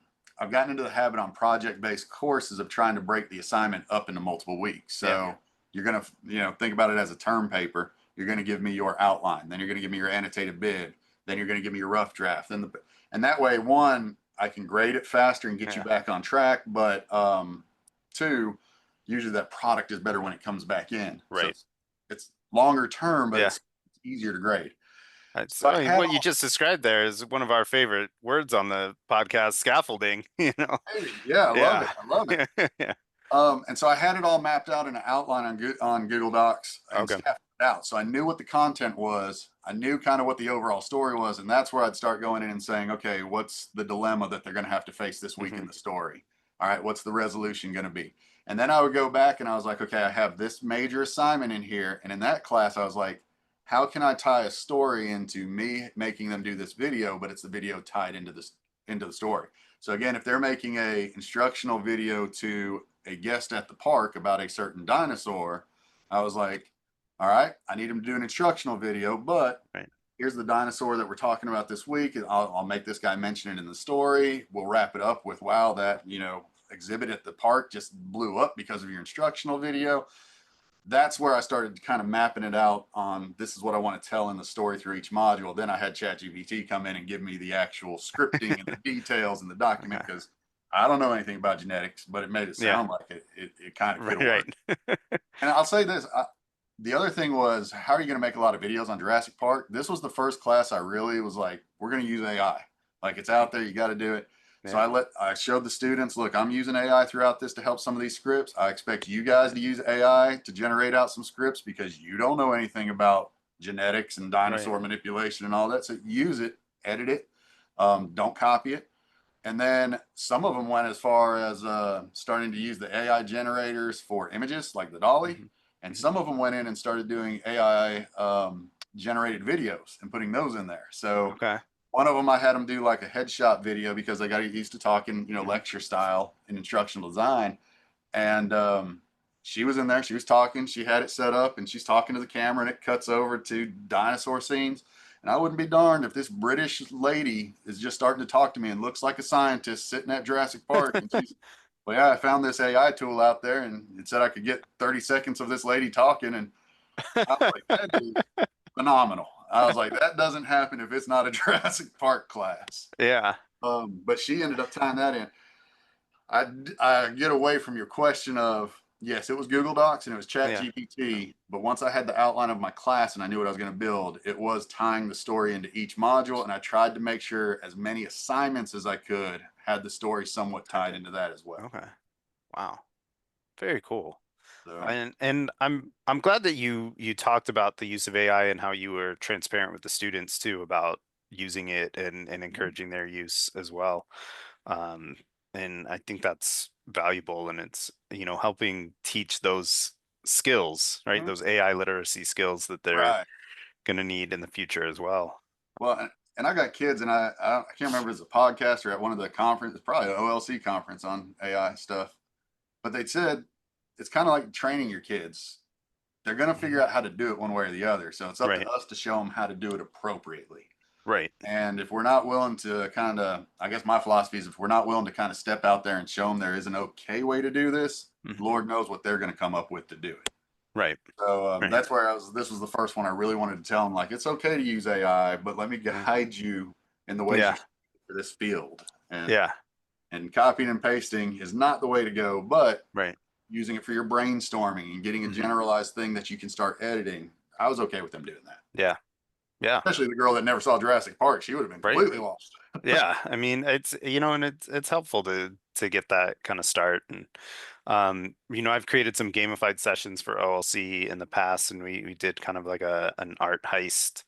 [SPEAKER 2] gotten into the habit on project-based courses of trying to break the assignment up into multiple weeks.
[SPEAKER 1] Yeah.
[SPEAKER 2] So you're gonna, think about it as a term paper. You're gonna give me your outline, then you're gonna give me your annotated bid, then you're gonna give me your rough draft, and that way, one, I can grade it faster and get you
[SPEAKER 1] Yeah.
[SPEAKER 2] back on track. But two, usually that product is better when it comes back in. So
[SPEAKER 1] Right.
[SPEAKER 2] it's longer term, but
[SPEAKER 1] Yeah.
[SPEAKER 2] it's easier to grade.
[SPEAKER 1] It's,
[SPEAKER 2] So I
[SPEAKER 1] I mean,
[SPEAKER 2] had
[SPEAKER 1] what you
[SPEAKER 2] all,
[SPEAKER 1] just described there is one of our favorite words on the podcast, scaffolding,
[SPEAKER 2] hey, yeah, I love
[SPEAKER 1] Yeah.
[SPEAKER 2] it. I love it.
[SPEAKER 1] Yeah.
[SPEAKER 2] And so I had it all mapped out in an outline on Google Docs and
[SPEAKER 1] Okay.
[SPEAKER 2] scaffolded out. So I knew what the content was. I knew kind of what the overall story was, and that's where I'd start going in and saying, okay, what's the dilemma that they're going to have to face this week in
[SPEAKER 1] Hmm.
[SPEAKER 2] the story? All right, what's the resolution going to be? And then I would go back and I was like, okay, I have this major assignment in here, and in that class, I was like, how can I tie a story into me making them do this video, but it's the video tied into the story. So again, if they're making a instructional video to a guest at the park about a certain dinosaur, I was like, all right, I need him to do an instructional video, but
[SPEAKER 1] Right.
[SPEAKER 2] here's the dinosaur that we're talking about this week. I'll make this guy mention it in the story. We'll wrap it up with, wow, that, exhibit at the park just blew up because of your instructional video. That's where I started kind of mapping it out on this is what I want to tell in the story through each module. Then I had ChatGPT come in and give me the actual scripting and the details in the document
[SPEAKER 1] Okay.
[SPEAKER 2] because I don't know anything about genetics, but it made it
[SPEAKER 1] Yeah.
[SPEAKER 2] sound like it kind of
[SPEAKER 1] Right.
[SPEAKER 2] could have worked.
[SPEAKER 1] Right.
[SPEAKER 2] And I'll say this, the other thing was, how are you going to make a lot of videos on Jurassic Park? This was the first class I really was like, we're going to use AI. Like it's out there, you got to do it. So
[SPEAKER 1] Yeah.
[SPEAKER 2] I showed the students, look, I'm using AI throughout this to help some of these scripts. I expect you guys to use AI to generate out some scripts because you don't know anything about genetics and
[SPEAKER 1] Right.
[SPEAKER 2] dinosaur manipulation and all that. So use it, edit it, don't copy it. And then some of them went as far as starting to use the AI generators for images like the Dolly.
[SPEAKER 1] Hmm.
[SPEAKER 2] And
[SPEAKER 1] Hmm.
[SPEAKER 2] some of them went in and started doing AI generated videos and putting those in there. So
[SPEAKER 1] Okay.
[SPEAKER 2] one of them I had them do like a headshot video because they got used to talking,
[SPEAKER 1] Hmm.
[SPEAKER 2] lecture style in instructional design. And she was in there, she was talking, she had it set up, and she's talking to the camera, and it cuts over to dinosaur scenes. And I wouldn't be darned if this British lady is just starting to talk to me and looks like a scientist sitting at Jurassic Park. And she's, well, yeah, I found this AI tool out there, and it said I could get 30 seconds of this lady talking. And I was like, that is phenomenal. I was like, that doesn't happen if it's not a Jurassic Park class.
[SPEAKER 1] Yeah.
[SPEAKER 2] But she ended up tying that in. I get away from your question of Yes, it was Google Docs and it was Chat
[SPEAKER 1] Yeah.
[SPEAKER 2] GPT. But once I had the outline of my class and I knew what I was going to build, it was tying the story into each module. And I tried to make sure as many assignments as I could had the story somewhat tied into that as well.
[SPEAKER 1] Okay. Wow. Very cool.
[SPEAKER 2] So,
[SPEAKER 1] And I'm glad that you talked about the use of AI and how you were transparent with the students too about using it and encouraging their use as well. Um, and I think that's valuable and it's, helping teach those skills, right?
[SPEAKER 2] mhm.
[SPEAKER 1] Those AI literacy skills that they're
[SPEAKER 2] Right.
[SPEAKER 1] going to need in the future as well.
[SPEAKER 2] Well, and I got kids, and I can't remember if it's a podcast or at one of the conferences, probably an OLC conference on AI stuff. But they said it's kind of like training your kids. They're going to figure
[SPEAKER 1] Mhm.
[SPEAKER 2] out how to do it one way or the other. So it's up to
[SPEAKER 1] Right.
[SPEAKER 2] us to show them how to do it appropriately.
[SPEAKER 1] Right.
[SPEAKER 2] And if we're not willing to kind of, I guess my philosophy is if we're not willing to kind of step out there and show them there is an okay way to do this,
[SPEAKER 1] Mhm.
[SPEAKER 2] Lord knows what they're going to come up with to do it.
[SPEAKER 1] Right.
[SPEAKER 2] So
[SPEAKER 1] Right.
[SPEAKER 2] that's where I was. This was the first one I really wanted to tell them, like, it's okay to use AI, but let me
[SPEAKER 1] Yeah.
[SPEAKER 2] guide you in the ways
[SPEAKER 1] Yeah.
[SPEAKER 2] you should for this field.
[SPEAKER 1] Yeah.
[SPEAKER 2] And copying and pasting is not the way to go, but
[SPEAKER 1] Right.
[SPEAKER 2] using it for your brainstorming and getting a
[SPEAKER 1] Mhm.
[SPEAKER 2] generalized thing that you can start editing. I was okay with them doing that.
[SPEAKER 1] Yeah. Yeah.
[SPEAKER 2] Especially the girl that never saw Jurassic Park. She would have been
[SPEAKER 1] Right.
[SPEAKER 2] completely lost.
[SPEAKER 1] Yeah, I mean it's and it's helpful to get that kind of start and I've created some gamified sessions for OLC in the past and we did kind of like an art heist.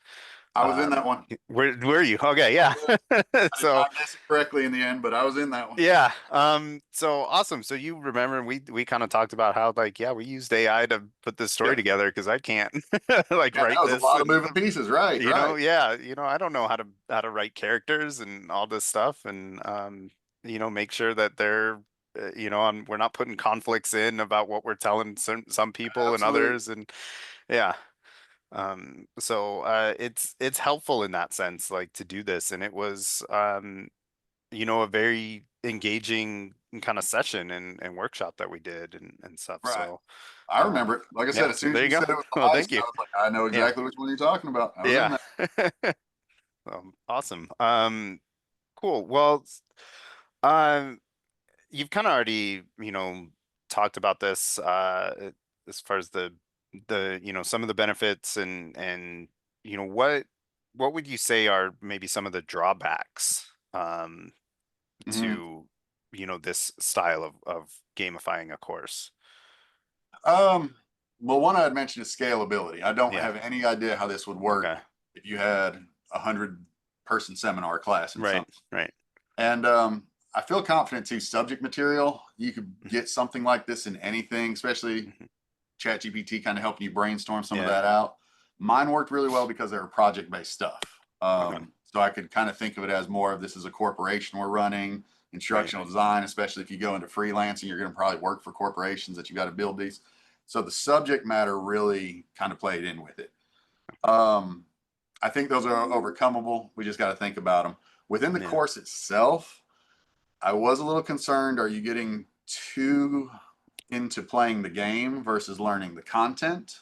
[SPEAKER 2] I was in that one.
[SPEAKER 1] Where were you? Okay,
[SPEAKER 2] I
[SPEAKER 1] yeah.
[SPEAKER 2] was. I did
[SPEAKER 1] So
[SPEAKER 2] not guess it correctly in the end, but I was in that one.
[SPEAKER 1] yeah, so awesome. So you remember we kind of talked about how like yeah, we used AI to put this story
[SPEAKER 2] Yep.
[SPEAKER 1] together because I can't like
[SPEAKER 2] Yeah, that
[SPEAKER 1] write
[SPEAKER 2] was a
[SPEAKER 1] this
[SPEAKER 2] lot of
[SPEAKER 1] and
[SPEAKER 2] moving pieces. Right, right.
[SPEAKER 1] yeah, I don't know how to write characters and all this stuff and make sure that they're we're not putting conflicts in about what we're telling some people and
[SPEAKER 2] Absolutely.
[SPEAKER 1] others and yeah. So it's helpful in that sense like to do this and it was a very engaging kind of session and workshop that we did and stuff.
[SPEAKER 2] Right.
[SPEAKER 1] So
[SPEAKER 2] I remember it. Like I said,
[SPEAKER 1] yeah,
[SPEAKER 2] as soon as
[SPEAKER 1] there you
[SPEAKER 2] you
[SPEAKER 1] go.
[SPEAKER 2] said it was the
[SPEAKER 1] Well,
[SPEAKER 2] heist,
[SPEAKER 1] thank you.
[SPEAKER 2] I was like, I know
[SPEAKER 1] Yeah.
[SPEAKER 2] exactly which one you're talking about. I was in
[SPEAKER 1] Yeah.
[SPEAKER 2] that.
[SPEAKER 1] Awesome. Cool. Well, um, you've kind of already, talked about this as far as the some of the benefits and what would you say are maybe some of the drawbacks
[SPEAKER 2] Mhm.
[SPEAKER 1] to this style of gamifying a course?
[SPEAKER 2] Um, well, one I had mentioned is scalability. I don't
[SPEAKER 1] Yeah.
[SPEAKER 2] have any idea how this would work
[SPEAKER 1] Okay.
[SPEAKER 2] if you had 100-person seminar class in
[SPEAKER 1] Right.
[SPEAKER 2] something.
[SPEAKER 1] Right.
[SPEAKER 2] And I feel confident too. Subject material, you could
[SPEAKER 1] Mhm.
[SPEAKER 2] get something like this in anything, especially
[SPEAKER 1] Mhm.
[SPEAKER 2] ChatGPT kind of helping you brainstorm some of
[SPEAKER 1] Yeah.
[SPEAKER 2] that out. Mine worked really well because they were project based stuff.
[SPEAKER 1] Okay.
[SPEAKER 2] So I could kind of think of it as more of this is a corporation we're running,
[SPEAKER 1] Right.
[SPEAKER 2] instructional design, especially if you go into freelancing, you're going to probably work for corporations that you got to build these. So the subject matter really kind of played in with it. Um, I think those are overcomable. We just got to think about them. Within the
[SPEAKER 1] Yeah.
[SPEAKER 2] course itself, I was a little concerned. Are you getting too into playing the game versus learning the content?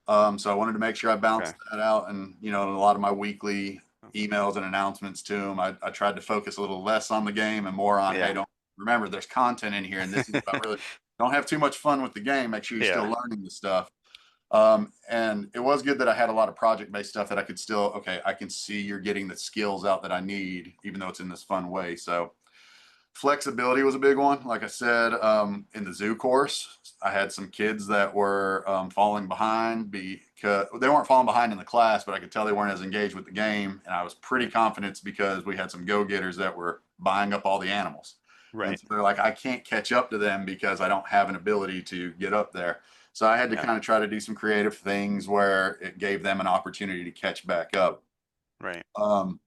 [SPEAKER 2] So I wanted to make sure I
[SPEAKER 1] Okay.
[SPEAKER 2] balanced that out. And, in a lot of my weekly
[SPEAKER 1] Okay.
[SPEAKER 2] emails and announcements to them, I tried to focus a little less on the game and more on, hey,
[SPEAKER 1] Yeah.
[SPEAKER 2] don't remember there's content in here. And this is about really don't have too much fun with the game. Make sure you're still
[SPEAKER 1] Yeah.
[SPEAKER 2] learning the stuff. And it was good that I had a lot of project based stuff that I could still, okay, I can see you're getting the skills out that I need, even though it's in this fun way. So flexibility was a big one. Like I said, in the zoo course, I had some kids that were falling behind because they weren't falling behind in the class, but I could tell they weren't as engaged with the game. And I was pretty
[SPEAKER 1] Right.
[SPEAKER 2] confident it's because we had some go-getters that were buying up all the animals. And
[SPEAKER 1] Right.
[SPEAKER 2] so they're like, I can't catch up to them because I don't have an ability to get up there. So I had to
[SPEAKER 1] Yeah.
[SPEAKER 2] kind of try to do some creative things where it gave them an opportunity to catch back up.
[SPEAKER 1] Right.
[SPEAKER 2] Um,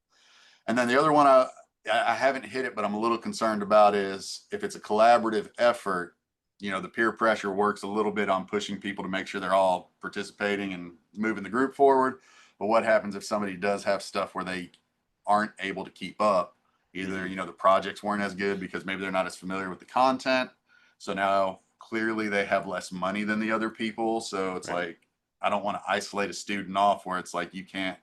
[SPEAKER 2] and then the other one I haven't hit it, but I'm a little concerned about is if it's a collaborative effort, the peer pressure works a little bit on pushing people to make sure they're all participating and moving the group forward. But what happens if somebody does have stuff where they aren't able to keep up? Either,
[SPEAKER 1] Hmm.
[SPEAKER 2] the projects weren't as good because maybe they're not as familiar with the content. So now clearly they have less money than the other people. So it's
[SPEAKER 1] Right.
[SPEAKER 2] like, I don't want to isolate a student off where it's like you can't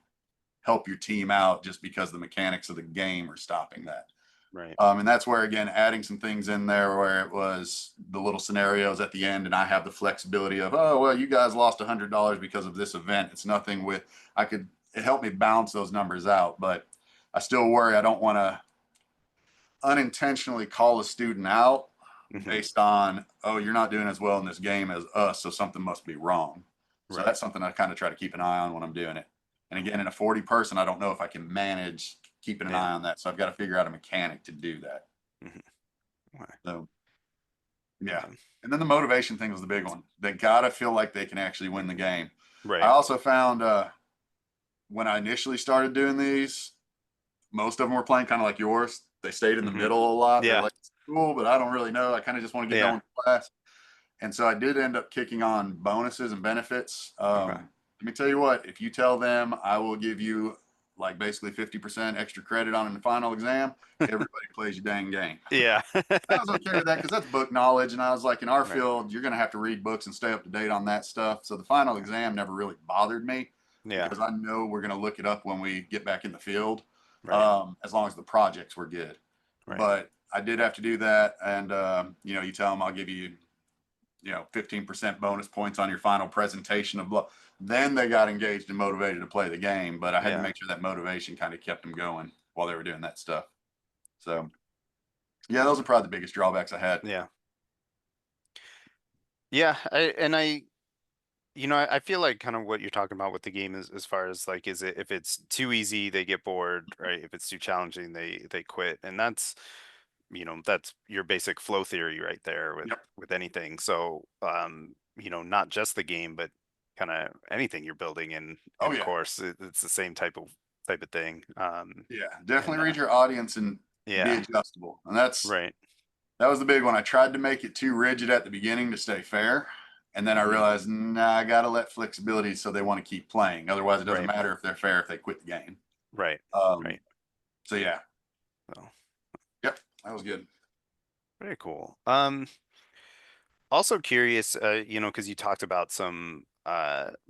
[SPEAKER 2] help your team out just because the mechanics of the game are stopping that.
[SPEAKER 1] Right.
[SPEAKER 2] And that's where, again, adding some things in there where it was the little scenarios at the end, and I have the flexibility of, oh, well, you guys lost $100 because of this event. It's nothing with, it helped me balance those numbers out, but I still worry I don't want to unintentionally call a student out
[SPEAKER 1] Hmm.
[SPEAKER 2] based on, oh, you're not doing as well in this game as us, so something must be wrong. So
[SPEAKER 1] Right.
[SPEAKER 2] that's something I kind of try to keep an eye on when I'm doing it. And again, in a 40 person, I don't know if I can manage keeping an
[SPEAKER 1] Yeah.
[SPEAKER 2] eye on that. So I've got to figure out a mechanic to do that.
[SPEAKER 1] Hmm.
[SPEAKER 2] So yeah.
[SPEAKER 1] Yeah.
[SPEAKER 2] And then the motivation thing was the big one. They got to feel like they can actually win the game. I
[SPEAKER 1] Right.
[SPEAKER 2] also found when I initially started doing these, most of them were playing kind of like yours. They stayed in the
[SPEAKER 1] Hmm.
[SPEAKER 2] middle a lot. They're
[SPEAKER 1] Yeah.
[SPEAKER 2] like, it's cool, but I don't really know. I kind of just want to get done
[SPEAKER 1] Yeah.
[SPEAKER 2] with class. And so I did end up kicking on bonuses and benefits.
[SPEAKER 1] Okay.
[SPEAKER 2] Let me tell you what, if you tell them I will give you like basically 50% extra credit on the final exam, everybody plays your dang game.
[SPEAKER 1] Yeah.
[SPEAKER 2] I was okay with that because that's book knowledge. And I was like, in our
[SPEAKER 1] Right.
[SPEAKER 2] field, you're going to have to read books and stay up to date on that stuff. So the final exam never really bothered me
[SPEAKER 1] Yeah.
[SPEAKER 2] because I know we're going to look it up when we get back in the field,
[SPEAKER 1] Right.
[SPEAKER 2] as long as the projects were good.
[SPEAKER 1] Right.
[SPEAKER 2] But I did have to do that. And, you tell them I'll give you, 15% bonus points on your final presentation of blah. Then they got engaged and motivated to play the game. But I had to
[SPEAKER 1] Yeah.
[SPEAKER 2] make sure that motivation kind of kept them going while they were doing that stuff. So, yeah, those are probably the biggest drawbacks I had.
[SPEAKER 1] Yeah. Yeah. I feel like kind of what you're talking about with the game is as far as like, is it if it's too easy, they get bored, right? If it's too challenging, they quit. And that's your basic flow theory right there with
[SPEAKER 2] Yep.
[SPEAKER 1] anything. So not just the game, but kind of anything you're building
[SPEAKER 2] Oh
[SPEAKER 1] in a
[SPEAKER 2] yeah.
[SPEAKER 1] course. It's the same type of thing.
[SPEAKER 2] Yeah,
[SPEAKER 1] And
[SPEAKER 2] definitely read your audience and be
[SPEAKER 1] yeah,
[SPEAKER 2] adjustable. And that
[SPEAKER 1] right.
[SPEAKER 2] was the big one. I tried to make it too rigid at the beginning to stay fair. And then I
[SPEAKER 1] Hmm.
[SPEAKER 2] realized, nah, I got to let flexibility so they want to keep playing. Otherwise, it doesn't
[SPEAKER 1] Right.
[SPEAKER 2] matter if they're fair if they quit the game.
[SPEAKER 1] Right.
[SPEAKER 2] Um,
[SPEAKER 1] Right.
[SPEAKER 2] so yeah,
[SPEAKER 1] So
[SPEAKER 2] yep, that was good.
[SPEAKER 1] very cool. Also curious, because you talked about some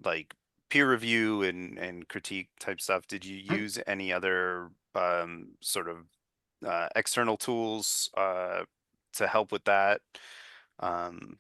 [SPEAKER 1] like peer review and critique type stuff. Did you
[SPEAKER 2] Hmm.
[SPEAKER 1] use any other sort of external tools to help with that? Um,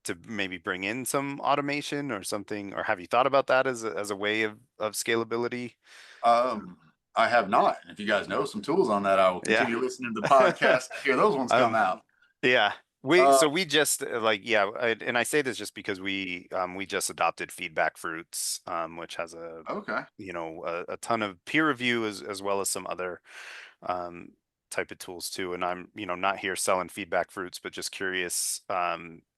[SPEAKER 1] to maybe bring in some automation or something, or have you thought about that as a way of scalability?
[SPEAKER 2] Um, I have not. If you guys know some tools on that, I will
[SPEAKER 1] Yeah.
[SPEAKER 2] continue listening to the podcast to hear those ones come
[SPEAKER 1] Um,
[SPEAKER 2] out.
[SPEAKER 1] Yeah. We
[SPEAKER 2] Uh,
[SPEAKER 1] so we just and I say this just because we just adopted Feedback Fruits, which has
[SPEAKER 2] okay.
[SPEAKER 1] a ton of peer review as well as some other um type of tools too. And I'm not here selling Feedback Fruits, but just curious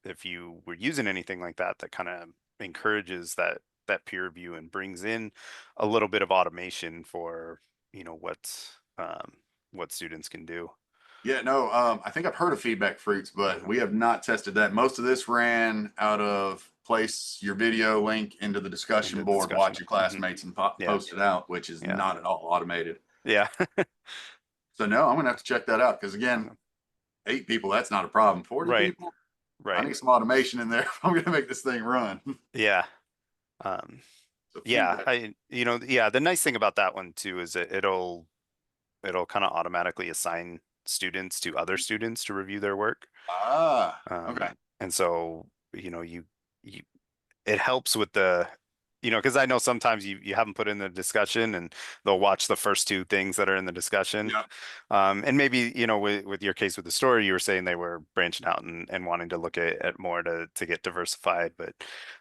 [SPEAKER 1] if you were using anything like that kind of encourages that peer review and brings in a little bit of automation for what students can do.
[SPEAKER 2] Yeah, no, I think I've heard of feedback fruits, but
[SPEAKER 1] Okay.
[SPEAKER 2] we have not tested that. Most of this ran out of place your video link into the discussion
[SPEAKER 1] Into
[SPEAKER 2] board, watch
[SPEAKER 1] discussion.
[SPEAKER 2] your
[SPEAKER 1] Hmm.
[SPEAKER 2] classmates and
[SPEAKER 1] Yeah.
[SPEAKER 2] post it out, which is
[SPEAKER 1] Yeah.
[SPEAKER 2] not at all automated.
[SPEAKER 1] Yeah.
[SPEAKER 2] So no, I'm gonna have to check that out because again,
[SPEAKER 1] Okay.
[SPEAKER 2] 8 people, that's not a problem. 40
[SPEAKER 1] Right.
[SPEAKER 2] people, I
[SPEAKER 1] Right.
[SPEAKER 2] need some automation in there if I'm gonna make this thing run.
[SPEAKER 1] Yeah. Um,
[SPEAKER 2] So
[SPEAKER 1] yeah.
[SPEAKER 2] feedback.
[SPEAKER 1] Yeah, the nice thing about that one too is it'll kind of automatically assign students to other students to review their work.
[SPEAKER 2] Ah, okay.
[SPEAKER 1] And so, you it helps with because I know sometimes you haven't put in the discussion and they'll watch the first two things that are in the discussion.
[SPEAKER 2] Yeah.
[SPEAKER 1] And maybe, with your case with the story, you were saying they were branching out and wanting to look at more to get diversified,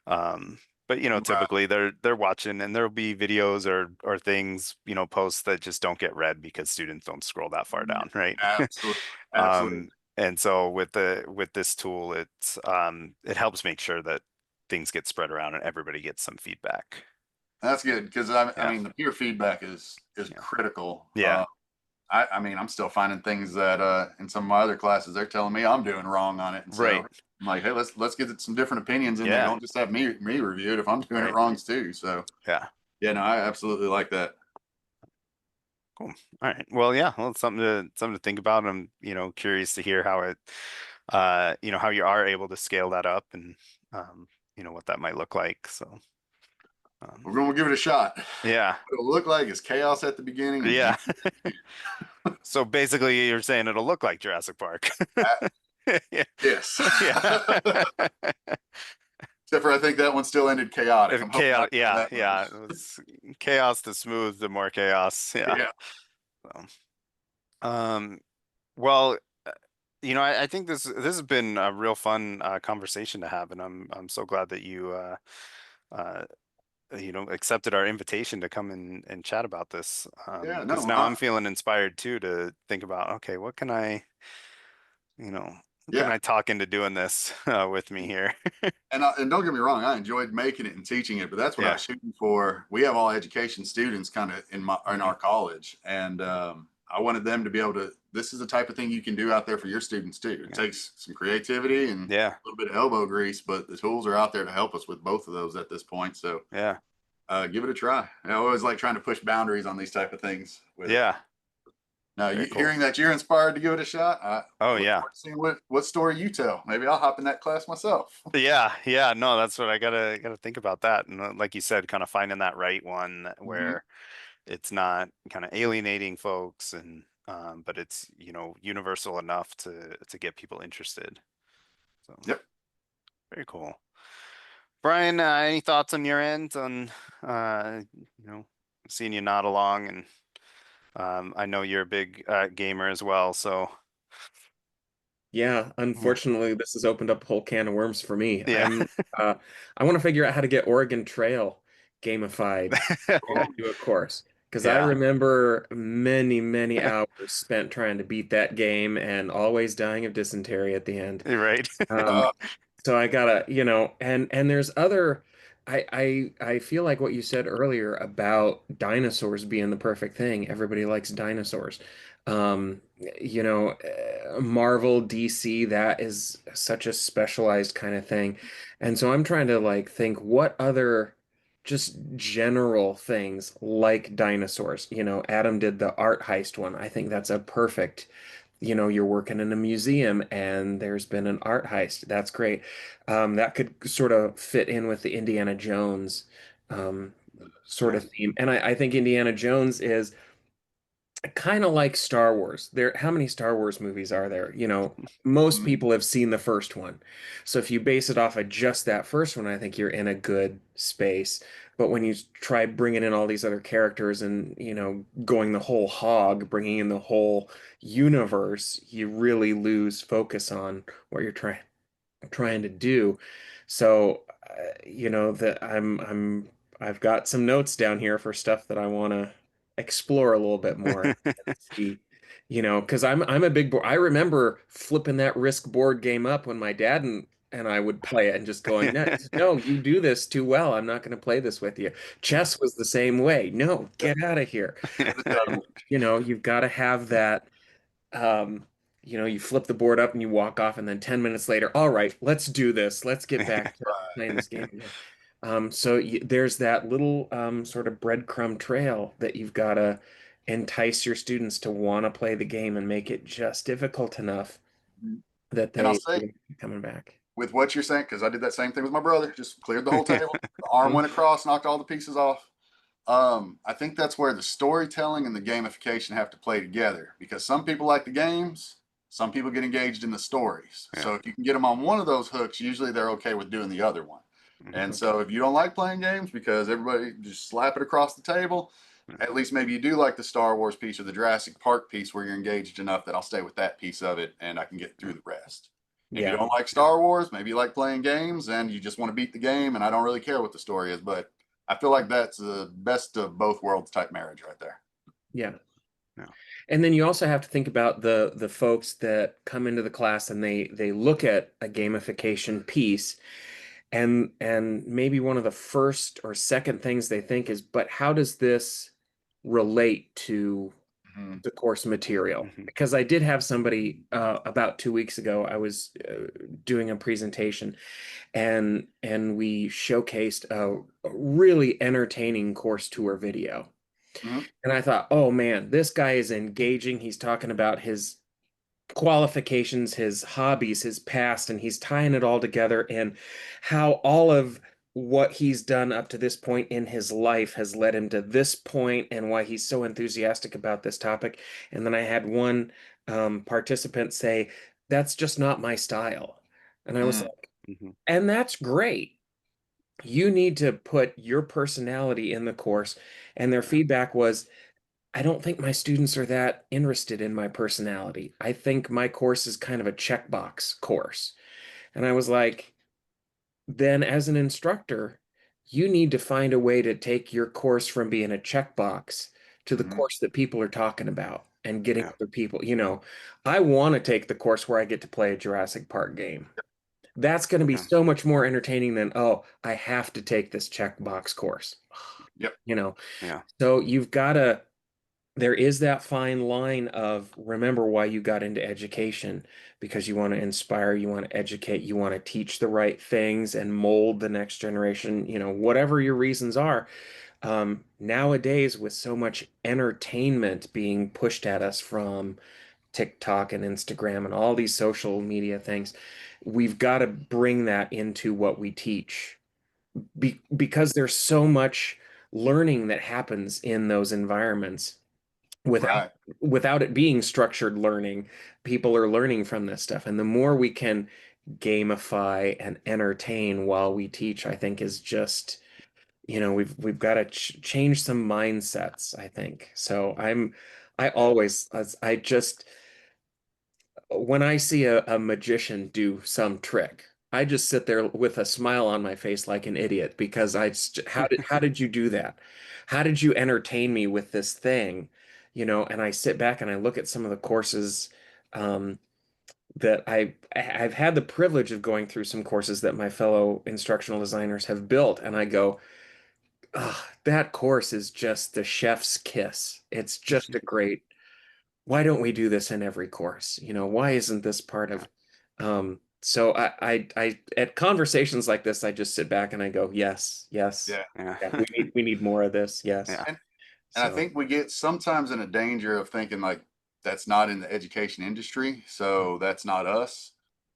[SPEAKER 1] um, but
[SPEAKER 2] Wow.
[SPEAKER 1] typically they're watching and there'll be videos or things, posts that just don't get read because students don't scroll that far down, right?
[SPEAKER 2] Absolutely. Absolutely.
[SPEAKER 1] Um, and so with this tool, it helps make sure that things get spread around and everybody gets some feedback.
[SPEAKER 2] That's good because I
[SPEAKER 1] Yeah.
[SPEAKER 2] mean the peer feedback is
[SPEAKER 1] Yeah.
[SPEAKER 2] critical.
[SPEAKER 1] Yeah.
[SPEAKER 2] I mean, I'm still finding things that in some of my other classes they're telling me I'm doing wrong on it, and so
[SPEAKER 1] Right.
[SPEAKER 2] I'm like, hey, let's get some different opinions in there.
[SPEAKER 1] Yeah.
[SPEAKER 2] Don't just have me review it if I'm doing it
[SPEAKER 1] Right.
[SPEAKER 2] wrong too. So
[SPEAKER 1] Yeah.
[SPEAKER 2] yeah, no, I absolutely like that.
[SPEAKER 1] Cool. All right. Well, yeah. Well, it's something to think about. I'm, curious to hear how how you are able to scale that up and, what that might look like. So,
[SPEAKER 2] We're going to give it a shot.
[SPEAKER 1] Yeah.
[SPEAKER 2] What it'll look like is chaos at the beginning and
[SPEAKER 1] Yeah.
[SPEAKER 2] beauty.
[SPEAKER 1] So basically, you're saying it'll look like Jurassic Park. Yeah.
[SPEAKER 2] Yes.
[SPEAKER 1] Yeah.
[SPEAKER 2] Except for I think that one still ended chaotic. I'm hoping
[SPEAKER 1] Chaos.
[SPEAKER 2] not to go
[SPEAKER 1] Yeah.
[SPEAKER 2] that movie.
[SPEAKER 1] Yeah. It was chaos to smooth the more chaos. Yeah.
[SPEAKER 2] Yeah.
[SPEAKER 1] So, um, well, I think this has been a real fun conversation to have, and I'm so glad that uh, accepted our invitation to come and chat about this.
[SPEAKER 2] Yeah.
[SPEAKER 1] Because
[SPEAKER 2] No,
[SPEAKER 1] now I'm feeling inspired too to think about, okay, you know, what can
[SPEAKER 2] yeah.
[SPEAKER 1] I talk into doing this with me here?
[SPEAKER 2] And don't get me wrong, I enjoyed making it and teaching it, but that's what I
[SPEAKER 1] Yeah.
[SPEAKER 2] was shooting for. We have all education students kind of in
[SPEAKER 1] Mhm.
[SPEAKER 2] our college, and I wanted them to be able to. This is the type of thing you can do out there for your students too. It
[SPEAKER 1] Yeah.
[SPEAKER 2] takes some creativity and
[SPEAKER 1] Yeah.
[SPEAKER 2] a little bit of elbow grease, but the tools are out there to help us with both of those at this point. So
[SPEAKER 1] Yeah.
[SPEAKER 2] give it a try. I always like trying to push boundaries on these type of things with it.
[SPEAKER 1] Yeah.
[SPEAKER 2] Now,
[SPEAKER 1] Very cool.
[SPEAKER 2] hearing that you're inspired to give it a shot, I
[SPEAKER 1] Oh
[SPEAKER 2] look
[SPEAKER 1] yeah.
[SPEAKER 2] forward to seeing what story you tell. Maybe I'll hop in that class myself.
[SPEAKER 1] Yeah, yeah, no, that's what I gotta think about that. And like you said, kind of finding that right one
[SPEAKER 2] Mhm.
[SPEAKER 1] where it's not kind of alienating folks and but it's, universal enough to get people interested. So
[SPEAKER 2] Yep.
[SPEAKER 1] very cool. Brian, any thoughts on your end on seeing you nod along and I know you're a big gamer as well, so
[SPEAKER 3] Yeah,
[SPEAKER 1] yeah.
[SPEAKER 3] unfortunately, this has opened up a whole can of worms for me.
[SPEAKER 1] Yeah.
[SPEAKER 3] Uh, I want to figure out how to get Oregon Trail gamified
[SPEAKER 2] Oh,
[SPEAKER 3] into a course because I
[SPEAKER 1] Yeah,
[SPEAKER 3] remember many, many hours spent trying to beat that game and always dying of dysentery at the end.
[SPEAKER 1] right.
[SPEAKER 3] Um, so I gotta, and there's other. I feel like what you said earlier about dinosaurs being the perfect thing. Everybody likes dinosaurs. Um, Marvel, DC, that is such a specialized kind of thing. And so I'm trying to like think what other just general things like dinosaurs. Adam did the art heist one. I think that's a perfect you're working in a museum and there's been an art heist. That's great. That could sort of fit in with the Indiana Jones sort
[SPEAKER 2] yeah.
[SPEAKER 3] of theme. And I think Indiana Jones is kind of like Star Wars. How many Star Wars movies are there? Most
[SPEAKER 2] Mhm.
[SPEAKER 3] people have seen the first one. So if you base it off of just that first one, I think you're in a good space. But when you try bringing in all these other characters and, going the whole hog, bringing in the whole universe, you really lose focus on what you're trying to do. So, that I've got some notes down here for stuff that I want to explore a little bit more and see, because I'm a big board. I remember flipping that Risk board game up when my dad and I would play it and just going, no, no, you do this too well. I'm not going to play this with you. Chess was the same way. No,
[SPEAKER 2] Yep.
[SPEAKER 3] get out of here.
[SPEAKER 2] Get it done.
[SPEAKER 3] And, you've got to have that um, you flip the board up and you walk off, and then 10 minutes later, all right, let's do this. Let's get back to playing this game again. So there's that little sort of breadcrumb trail that you've got to entice your students to want to play the game and make it just difficult enough that
[SPEAKER 2] And I'll
[SPEAKER 3] they
[SPEAKER 2] say
[SPEAKER 3] keep coming back.
[SPEAKER 2] with what you're saying, because I did that same thing with my brother, just cleared the whole table. The arm went across, knocked all the pieces off. I think that's where the storytelling and the gamification have to play together because some people like the games, some people get engaged in the stories.
[SPEAKER 1] Yeah.
[SPEAKER 2] So if you can get them on one of those hooks, usually they're okay with doing the other one. And
[SPEAKER 3] Okay.
[SPEAKER 2] so if you don't like playing games because everybody just slap it across the table, at least maybe you do like the Star Wars piece or the Jurassic Park piece where you're engaged enough that I'll stay with that piece of it and I can get through the rest. If you
[SPEAKER 3] Yeah.
[SPEAKER 2] don't like Star Wars, maybe you like playing games and you just want to beat the game and I don't really care what the story is, but I feel like that's the best of both worlds type marriage right there.
[SPEAKER 3] Yeah.
[SPEAKER 1] Yeah.
[SPEAKER 3] And then you also have to think about the folks that come into the class and they look at a gamification piece and maybe one of the first or second things they think is, but how does this relate to
[SPEAKER 2] Mhm.
[SPEAKER 3] the course material?
[SPEAKER 1] Mhm.
[SPEAKER 3] Because I did have somebody about 2 weeks ago, I was doing a presentation and we showcased a really entertaining course tour video.
[SPEAKER 2] Mhm.
[SPEAKER 3] And I thought, oh man, this guy is engaging. He's talking about his qualifications, his hobbies, his past, and he's tying it all together and how all of what he's done up to this point in his life has led him to this point and why he's so enthusiastic about this topic. And then I had one participant say, that's just not my style. And I was
[SPEAKER 2] Mm,
[SPEAKER 3] like,
[SPEAKER 1] Mhm.
[SPEAKER 3] and that's great. You need to put your personality in the course. And their
[SPEAKER 1] Yeah.
[SPEAKER 3] feedback was, I don't think my students are that interested in my personality. I think my course is kind of a checkbox course. And I was like, then as an instructor, you need to find a way to take your course from being a checkbox to the
[SPEAKER 2] mhm.
[SPEAKER 3] course that people are talking about and getting
[SPEAKER 1] Yeah.
[SPEAKER 3] other people. I want to take the course where I get to play a Jurassic Park game. That's going to be
[SPEAKER 1] Yeah.
[SPEAKER 3] so much more entertaining than, oh, I have to take this checkbox course.
[SPEAKER 2] Yep.
[SPEAKER 3] You know,
[SPEAKER 1] Yeah.
[SPEAKER 3] so there is that fine line of remember why you got into education because you want to inspire, you want to educate, you want to teach the right things and mold the next generation, whatever your reasons are. Nowadays, with so much entertainment being pushed at us from TikTok and Instagram and all these social media things, we've got to bring that into what we teach because there's so much learning that happens in those environments without
[SPEAKER 2] Right.
[SPEAKER 3] without it being structured learning. People are learning from this stuff, and the more we can gamify and entertain while we teach, I think is just, we've got to change some mindsets, I think. So I always I just when I see a magician do some trick, I just sit there with a smile on my face like an idiot because how did you do that? How did you entertain me with this thing? And I sit back and I look at some of the courses um, that I've had the privilege of going through some courses that my fellow instructional designers have built, and I go, ah, that course is just the chef's kiss. It's just a great, why don't we do this in every course? Why isn't this part
[SPEAKER 1] Yeah.
[SPEAKER 3] of so I at conversations like this, I just sit back and I go, yes, yes,
[SPEAKER 2] Yeah.
[SPEAKER 1] Yeah.
[SPEAKER 3] yeah, we need more of this. Yes.
[SPEAKER 1] Yeah.
[SPEAKER 2] And I
[SPEAKER 3] So
[SPEAKER 2] think we get sometimes in a danger of thinking like that's not in the education industry, so that's not us.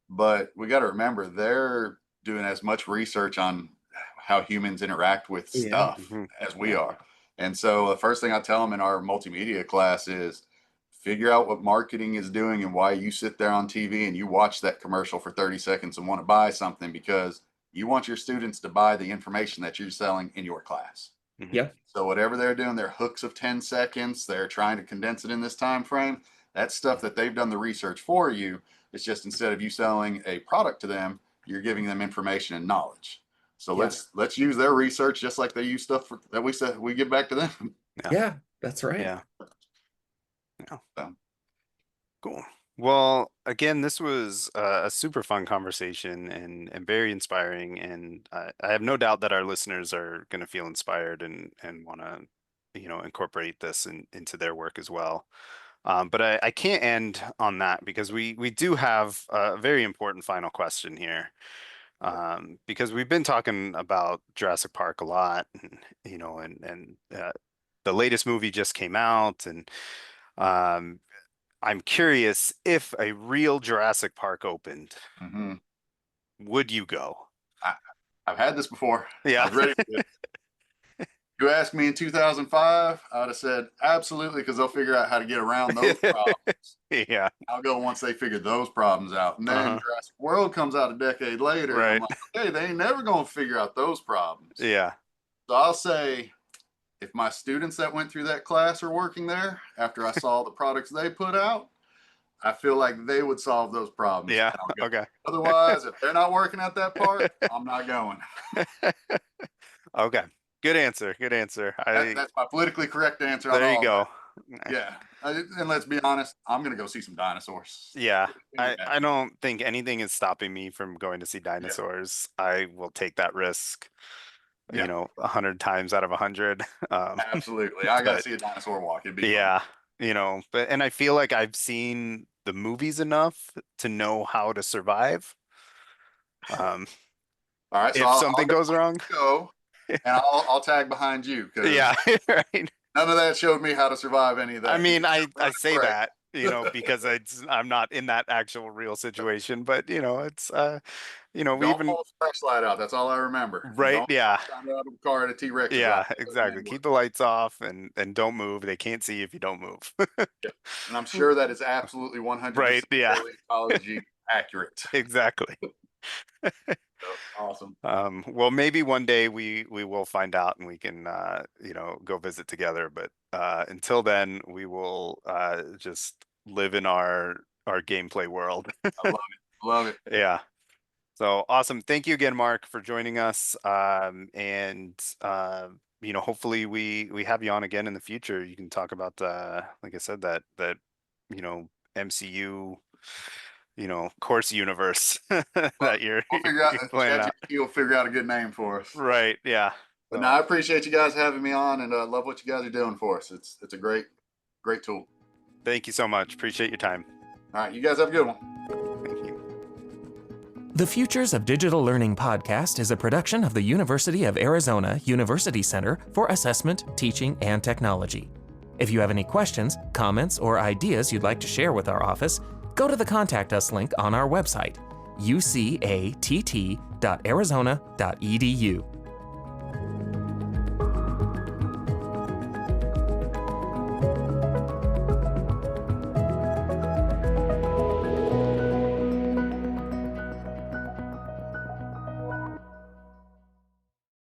[SPEAKER 2] But we got to remember they're doing as much research on how humans interact with
[SPEAKER 3] yeah.
[SPEAKER 2] stuff
[SPEAKER 1] Mhm.
[SPEAKER 2] as we
[SPEAKER 1] Yeah.
[SPEAKER 2] are. And so the first thing I tell them in our multimedia class is figure out what marketing is doing and why you sit there on TV and you watch that commercial for 30 seconds and want to buy something because you want your students to buy the information that you're selling in your class.
[SPEAKER 1] Mhm.
[SPEAKER 3] Yep.
[SPEAKER 2] So whatever they're doing, their hooks of 10 seconds, they're trying to condense it in this time frame. That's stuff that they've done the research for you. It's just instead of you selling a product to them, you're giving them information and knowledge. So
[SPEAKER 3] Yeah.
[SPEAKER 2] let's use their research just like they use stuff that we said we give back to them.
[SPEAKER 1] Yeah.
[SPEAKER 3] Yeah, that's right.
[SPEAKER 1] Yeah. Yeah.
[SPEAKER 2] So,
[SPEAKER 1] Cool. Well, again, this was a super fun conversation and very inspiring, and I have no doubt that our listeners are going to feel inspired and want to, incorporate this into their work as well. But I can't end on that because we do have a very important final question here. Because we've been talking about Jurassic Park a lot, and, the latest movie just came out, and um, I'm curious if a real Jurassic Park opened,
[SPEAKER 2] mhm.
[SPEAKER 1] would you go?
[SPEAKER 2] I, I've had this before. I
[SPEAKER 1] Yeah.
[SPEAKER 2] was ready for it. You asked me in 2005, I would have said absolutely because they'll figure out how to get around those problems.
[SPEAKER 1] Yeah.
[SPEAKER 2] I'll go once they figure those problems out. And then
[SPEAKER 1] Uh-huh.
[SPEAKER 2] Jurassic World comes out a decade later, and I'm
[SPEAKER 1] Right.
[SPEAKER 2] like, okay, they ain't never going to figure out those problems.
[SPEAKER 1] Yeah.
[SPEAKER 2] So I'll say if my students that went through that class are working there after I saw the products they put out, I feel like they would solve those problems
[SPEAKER 1] Yeah.
[SPEAKER 2] and I'll go.
[SPEAKER 1] Okay.
[SPEAKER 2] Otherwise, if they're not working at that part, I'm not going.
[SPEAKER 1] Okay. Good answer. Good answer.
[SPEAKER 2] That's my politically correct answer on
[SPEAKER 1] There you
[SPEAKER 2] all that.
[SPEAKER 1] go.
[SPEAKER 2] Yeah. And let's be honest, I'm going to go see some dinosaurs.
[SPEAKER 1] Yeah. I,
[SPEAKER 2] Yeah.
[SPEAKER 1] I don't think anything is stopping me from going to see
[SPEAKER 2] Yeah.
[SPEAKER 1] dinosaurs. I will take that risk,
[SPEAKER 2] Yeah.
[SPEAKER 1] 100 times out of 100.
[SPEAKER 2] Absolutely. I got to
[SPEAKER 1] But
[SPEAKER 2] see a dinosaur walk. It'd be fun.
[SPEAKER 1] yeah, and I feel like I've seen the movies enough to know how to survive. Um,
[SPEAKER 2] All right. So
[SPEAKER 1] if
[SPEAKER 2] I'll
[SPEAKER 1] something goes wrong.
[SPEAKER 2] go and I'll tag behind you because
[SPEAKER 1] Yeah, right.
[SPEAKER 2] none of that showed me how to survive any of
[SPEAKER 1] I
[SPEAKER 2] that. You
[SPEAKER 1] mean,
[SPEAKER 2] just
[SPEAKER 1] I
[SPEAKER 2] run
[SPEAKER 1] say
[SPEAKER 2] and pray.
[SPEAKER 1] that, because I'm not in that actual real situation, but it's you know, we
[SPEAKER 2] Don't
[SPEAKER 1] even,
[SPEAKER 2] pull the flashlight out. That's all I remember. And
[SPEAKER 1] right?
[SPEAKER 2] don't
[SPEAKER 1] Yeah.
[SPEAKER 2] shine out of the car at a T-Rex is
[SPEAKER 1] Yeah,
[SPEAKER 2] out. Other than
[SPEAKER 1] exactly.
[SPEAKER 2] that,
[SPEAKER 1] Keep the lights off and don't move. They can't see if you don't move.
[SPEAKER 2] yeah. And I'm sure that is absolutely 100%
[SPEAKER 1] Right. Yeah,
[SPEAKER 2] paleontology accurate.
[SPEAKER 1] exactly.
[SPEAKER 2] So, awesome.
[SPEAKER 1] Well, maybe one day we will find out and we can you know, go visit together. But until then, we will just live in our gameplay world.
[SPEAKER 2] I love it. Love it.
[SPEAKER 1] Yeah. So awesome. Thank you again, Mark, for joining us. And you know, hopefully we have you on again in the future. You can talk about like I said, that you know, MCU, you know, course universe
[SPEAKER 2] Well,
[SPEAKER 1] that you're
[SPEAKER 2] we'll figure out.
[SPEAKER 1] you're planning out.
[SPEAKER 2] ChatGPT will figure out a good name for us.
[SPEAKER 1] Right. Yeah.
[SPEAKER 2] But no,
[SPEAKER 1] So
[SPEAKER 2] I appreciate you guys having me on, and love what you guys are doing for us. It's a great tool.
[SPEAKER 1] thank you so much. Appreciate your time.
[SPEAKER 2] All right, you guys have a good one.
[SPEAKER 1] Thank you.
[SPEAKER 4] The Futures of Digital Learning podcast is a production of the University of Arizona University Center for Assessment, Teaching, and Technology. If you have any questions, comments, or ideas you'd like to share with our office, go to the Contact Us link on our website, ucatt.arizona.edu.